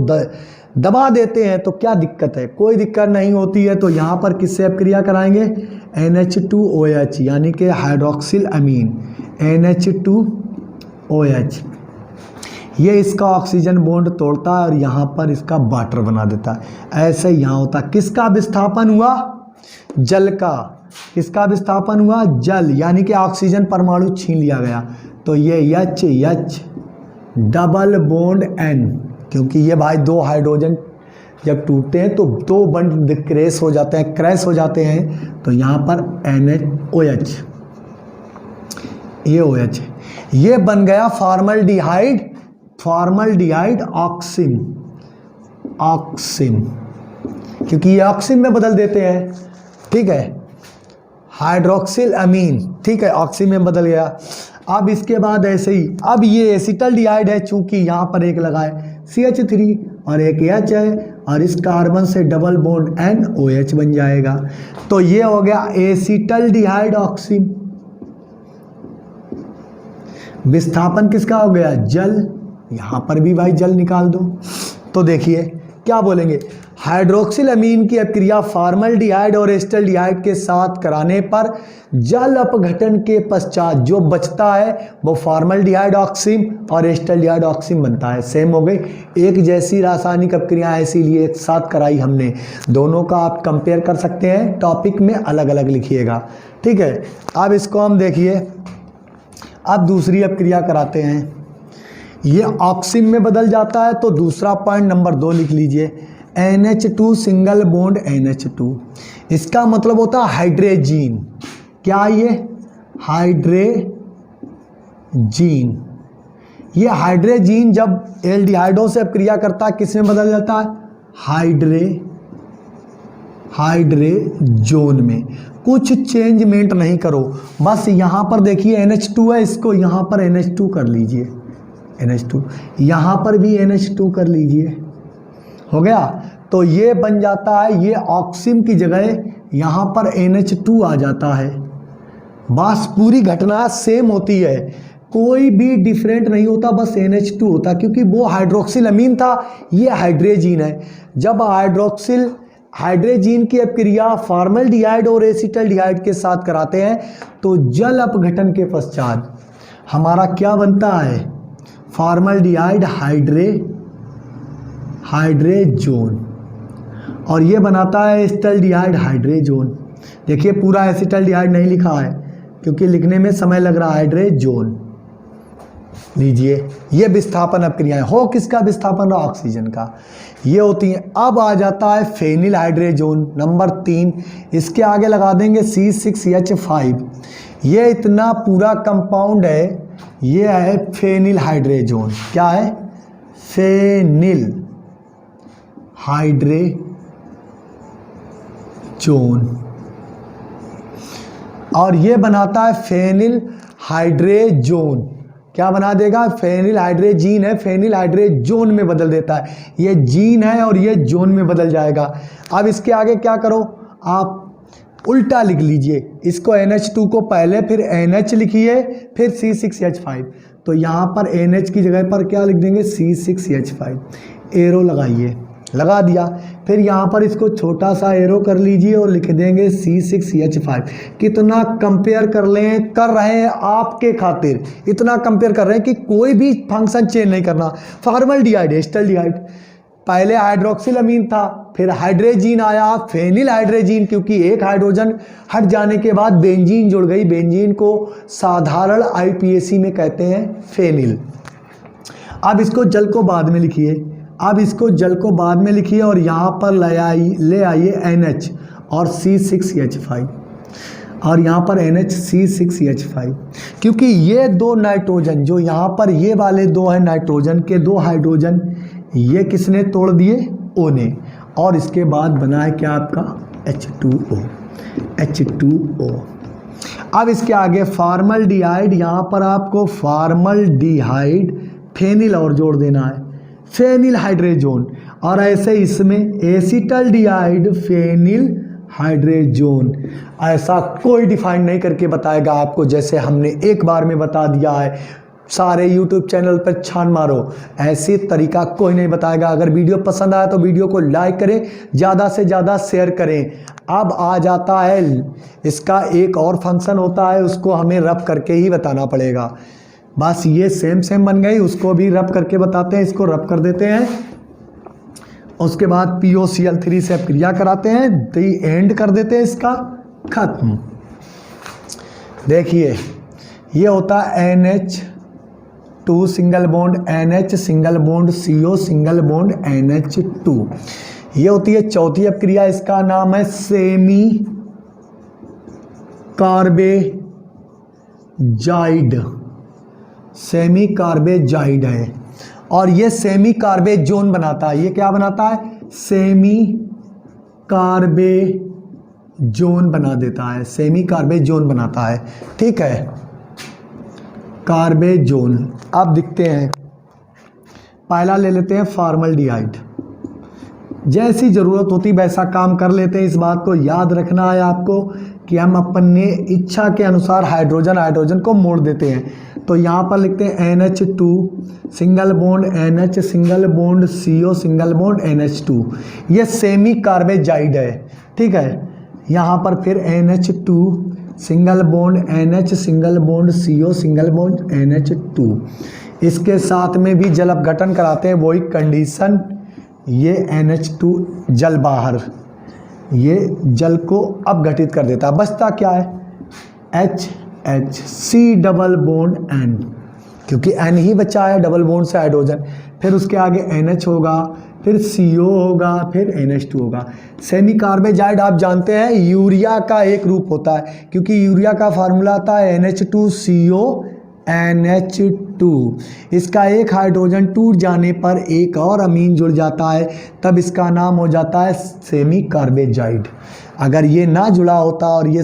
दबा देते हैं तो क्या दिक्कत है? कोई दिक्कत नहीं होती है। तो यहाँ पर किससे अभिक्रिया कराएंगे? NH2OH, यानी कि हाइड्रोक्सिल अमीन NH2OH। ये इसका ऑक्सीजन बॉन्ड तोड़ता है और यहाँ पर इसका वाटर बना देता है। ऐसे यहाँ होता है। किसका विस्थापन हुआ? जल का। किसका विस्थापन हुआ? जल, यानी कि ऑक्सीजन परमाणु छीन लिया गया। तो ये H डबल बॉन्ड N, क्योंकि ये भाई 2 हाइड्रोजन जब टूटते हैं तो 2 बॉन्ड क्रैश हो जाते हैं, तो यहाँ पर NH-OH, ये OH, ये बन गया फॉर्मल्डिहाइड ऑक्सिम, क्योंकि ये ऑक्सिम में बदल देते हैं। ठीक है, हाइड्रोक्सिल अमीन, ठीक है, ऑक्सिम में बदल गया। अब इसके बाद ऐसे ही, अब ये एसिटाल्डिहाइड है, चूंकि यहाँ पर एक लगा है CH3 और एक H है और इस कार्बन से डबल बॉन्ड NOH बन जाएगा। तो ये हो गया एसिटाल्डिहाइड ऑक्सिम। विस्थापन किसका हो गया? जल। यहाँ पर भी भाई जल निकाल दो। तो देखिए क्या बोलेंगे, हाइड्रोक्सिल अमीन की अभिक्रिया फॉर्मल्डिहाइड और एसिटाल्डिहाइड के साथ कराने पर जल अपघटन के पश्चात जो बचता है वो फॉर्मल्डिहाइड ऑक्सिम और एसिटाल्डिहाइड ऑक्सिम बनता है। सेम हो गई, एक जैसी रासायनिक अभिक्रिया, इसीलिए एक साथ कराई हमने। दोनों का आप कंपेयर कर सकते हैं, टॉपिक में अलग अलग लिखिएगा। ठीक है, अब इसको हम देखिए, अब दूसरी अभिक्रिया कराते हैं। ये ऑक्सिम में बदल जाता है, तो दूसरा पॉइंट नंबर 2 लिख लीजिए, NH2 सिंगल बॉन्ड NH2। इसका मतलब होता है हाइड्रेजीन। क्या ये? हाइड्रेजीन। ये हाइड्रेजीन जब एल्डिहाइडों से अभिक्रिया करता है किस में बदल जाता है? हाइड्रेजोन में। कुछ चेंजमेंट नहीं करो, बस यहाँ पर देखिए NH2 है, इसको यहाँ पर NH2 कर लीजिए, NH2, यहाँ पर भी NH2 कर लीजिए, हो गया। तो ये बन जाता है, ये ऑक्सिम की जगह यहाँ पर NH2 आ जाता है। बस पूरी घटना सेम होती है, कोई भी डिफरेंट नहीं होता, बस NH2 होता, क्योंकि वो हाइड्रोक्सिल अमीन था, ये हाइड्रेजीन है। जब हाइड्रोक्सिल हाइड्रेजीन की अपक्रिया फॉर्मल्डिहाइड और एसिटल्डिहाइड के साथ कराते हैं तो जल अपघटन के पश्चात हमारा क्या बनता है, फॉर्मल्डिहाइड हाइड्रेजोन, और ये बनाता है एसिटल्डिहाइड हाइड्रेजोन। देखिए पूरा एसिटल्डिहाइड नहीं लिखा है क्योंकि लिखने में समय लग रहा है, हाइड्रेजोन लीजिए। ये विस्थापन अपक्रियाएं हो, किसका विस्थापन रहा, ऑक्सीजन का, ये होती हैं। अब आ जाता है फेनिल हाइड्रेजोन नंबर 3, इसके आगे लगा देंगे C6H5। ये इतना पूरा कंपाउंड है, ये है फेनिल हाइड्रेजोन। क्या है, फेनिल हाइड्रेजोन, और ये बनाता है फेनिल हाइड्रेजोन। क्या बना देगा, फेनिल हाइड्रेजीन है, फेनिल हाइड्रेजोन में बदल देता है। ये जीन है और ये जोन में बदल जाएगा। अब इसके आगे क्या करो, आप उल्टा लिख लीजिए, इसको NH2 को पहले, फिर NH लिखिए, फिर C6H5। तो यहाँ पर NH की जगह पर क्या लिख देंगे, C6H5, एरो लगाइए, लगा दिया। फिर यहाँ पर इसको छोटा सा एरो कर लीजिए और लिख देंगे C6H5। कितना कंपेयर कर रहे हैं आपके खातिर, इतना कंपेयर कर रहे हैं कि कोई भी फंक्शन चेंज नहीं करना। फॉर्मल्डिहाइड, एसिटल्डिहाइड, पहले हाइड्रोक्सिल अमीन था, फिर हाइड्रेजीन आया, फेनिल हाइड्रेजीन, क्योंकि एक हाइड्रोजन हट जाने के बाद बेंजीन जुड़ गई, बेंजीन को साधारण IPAC में कहते हैं फेनिल। अब इसको जल को बाद में लिखिए, अब इसको जल को बाद में लिखिए और यहाँ पर ले आइए NH और C6H5, और यहाँ पर NH C6H5, क्योंकि ये दो नाइट्रोजन जो यहाँ पर ये वाले दो हैं नाइट्रोजन के दो हाइड्रोजन, ये किसने तोड़ दिए, O ने, और इसके बाद बना है क्या आपका H2O। अब इसके आगे फॉर्मल्डिहाइड, यहाँ पर आपको फॉर्मल्डिहाइड फेनिल और जोड़ देना है, फेनिल हाइड्रेजोन, और ऐसे इसमें एसिटल्डिहाइड फेनिल हाइड्रेजोन। ऐसा कोई डिफाइन नहीं करके बताएगा आपको, जैसे हमने एक बार में बता दिया है, सारे YouTube चैनल पर छान मारो, ऐसी तरीका कोई नहीं बताएगा। अगर वीडियो पसंद आया तो वीडियो को लाइक करें, ज़्यादा से ज़्यादा शेयर करें। अब आ जाता है इसका एक और फंक्शन होता है, उसको हमें रफ करके ही बताना पड़ेगा। बस ये सेम बन गई, उसको भी रब करके बताते हैं, इसको रब कर देते हैं। उसके बाद POCl3 से अपक्रिया कराते हैं, दी एंड कर देते हैं, इसका खत्म। देखिए ये होता है NH2 single bond NH single bond CO single bond NH2। ये होती है चौथी अपक्रिया, इसका नाम है सेमी कार्बेजाइड, सेमी कार्बेजाइड है, और ये सेमी कार्बेजोन बनाता है। ये क्या बनाता है, सेमी कार्बेजोन बना देता है, सेमी कार्बेजोन बनाता है, ठीक है, कार्बेजोन। अब दिखते हैं, पहला ले लेते हैं फॉर्मल्डिहाइड, जैसी ज़रूरत होती वैसा काम कर लेते हैं। इस बात को याद रखना है आपको कि हम अपने इच्छा के अनुसार हाइड्रोजन को मोड़ देते हैं। तो यहाँ पर लिखते हैं NH2 single bond NH single bond CO single bond NH2, ये सेमी कार्बेजाइड है, ठीक है। यहाँ पर फिर NH2 single bond NH single bond CO single bond NH2, इसके साथ में भी जल अपघटन कराते हैं, वही कंडीशन। ये NH2 जल बाहर, ये जल को अपघटित कर देता है, बचता क्या है HH C double bond N, क्योंकि N ही बचा है डबल बॉन्ड से हाइड्रोजन। फिर उसके आगे NH होगा, फिर CO होगा, फिर NH2 होगा। सेमी कार्बेजाइड आप जानते हैं यूरिया का एक रूप होता है, क्योंकि यूरिया का फार्मूला आता है NH2CO NH2। इसका एक हाइड्रोजन टूट जाने पर एक और अमीन जुड़ जाता है, तब इसका नाम हो जाता है सेमी कार्बेजाइड। अगर ये ना जुड़ा होता और ये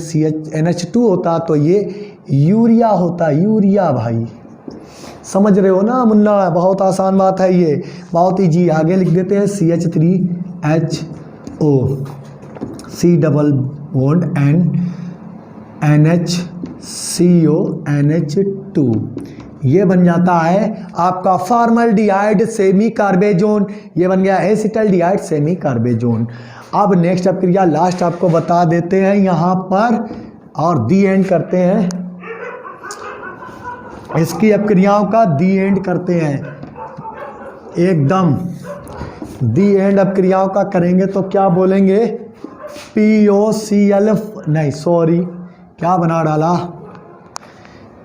NH2 होता तो ये यूरिया होता, यूरिया भाई, समझ रहे हो ना मुन्ना, बहुत आसान बात है ये, बहुत ईजी। आगे लिख देते हैं CH3HO, C double bond NHCO NH2, ये बन जाता है आपका फॉर्मल्डिहाइड सेमी कार्बेजोन, ये बन गया एसिटल्डिहाइड सेमी कार्बेजोन। अब नेक्स्ट अपक्रिया लास्ट आपको बता देते हैं यहाँ पर और दी एंड करते हैं, इसकी अपक्रियाओं का दी एंड करते हैं एकदम। दी एंड अपक्रियाओं का करेंगे तो क्या बोलेंगे, POCl, नहीं सॉरी क्या बना डाला,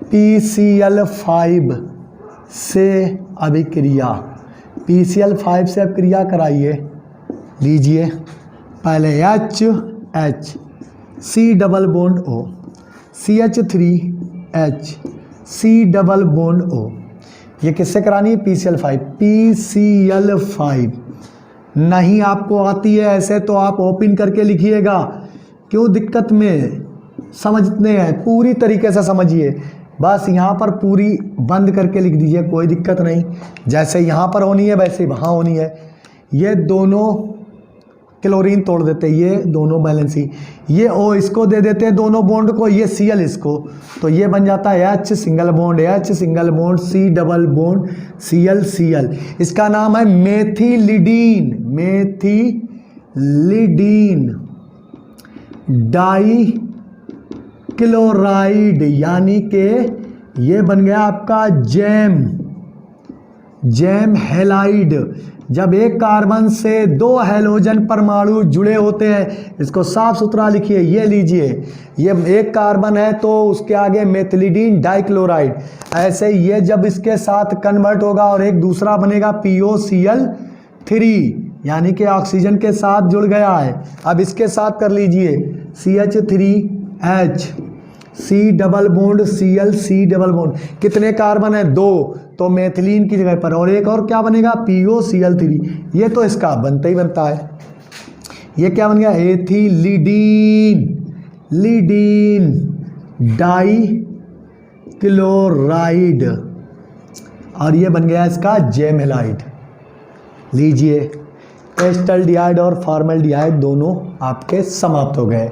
PCl5 से अभिक्रिया, PCl5 से अभिक्रिया कराइए। लीजिए पहले H C double bond O, CH3H C double bond O, ये किससे करानी है, PCl5 नहीं आपको आती है ऐसे तो आप ओपन करके लिखिएगा, क्यों दिक्कत में, समझते हैं पूरी तरीके से समझिए, बस यहाँ पर पूरी बंद करके लिख दीजिए, कोई दिक्कत नहीं, जैसे यहाँ पर होनी है वैसे वहाँ होनी है। ये दोनों क्लोरीन तोड़ देते हैं, ये दोनों बैलेंस ही, ये O इसको दे देते हैं दोनों बॉन्ड को, ये Cl इसको, तो ये बन जाता है H single bond C double bond Cl, इसका नाम है मेथिलिडीन डाई क्लोराइड, यानी कि ये बन गया आपका जैम हैलाइड। जब एक कार्बन से दो हैलोजन परमाणु जुड़े होते हैं, इसको साफ सुथरा लिखिए, ये लीजिए, ये एक कार्बन है तो उसके आगे मेथिलिडीन डाइक्लोराइड, ऐसे ये जब इसके साथ कन्वर्ट होगा और एक दूसरा बनेगा POCl3, यानी कि ऑक्सीजन के साथ जुड़ गया है। अब इसके साथ कर लीजिए CH3H C double bond Cl C double bond, कितने कार्बन है, 2, तो मेथिलीन की जगह पर और एक और क्या बनेगा, POCl3, ये तो इसका बनता ही बनता है। ये क्या बन गया, एथिलीडीन डाई क्लोराइड, और ये बन गया इसका जैम हैलाइड। लीजिए एसिटल्डिहाइड और फॉर्मल्डिहाइड दोनों आपके समाप्त हो गए।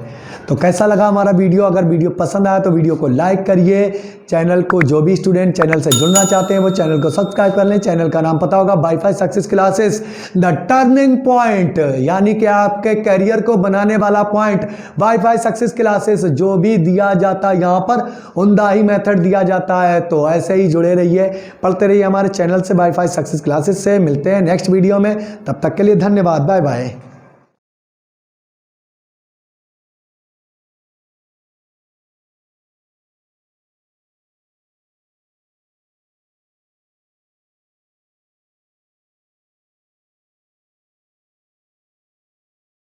तो कैसा लगा हमारा वीडियो, अगर वीडियो पसंद आया तो वीडियो को लाइक करिए, चैनल को, जो भी स्टूडेंट चैनल से जुड़ना चाहते हैं वो चैनल को सब्सक्राइब कर लें। चैनल का नाम पता होगा wifi success classes, the turning point, यानी कि आपके करियर को बनाने वाला पॉइंट। वाईफाई सक्सेस क्लासेस जो भी दिया जाता है यहाँ पर उम्दा ही मेथड दिया जाता है, तो ऐसे ही जुड़े रहिए, पढ़ते रहिए हमारे चैनल से, वाईफाई सक्सेस क्लासेस से। मिलते हैं नेक्स्ट वीडियो में, तब तक के लिए धन्यवाद, बाय बाय।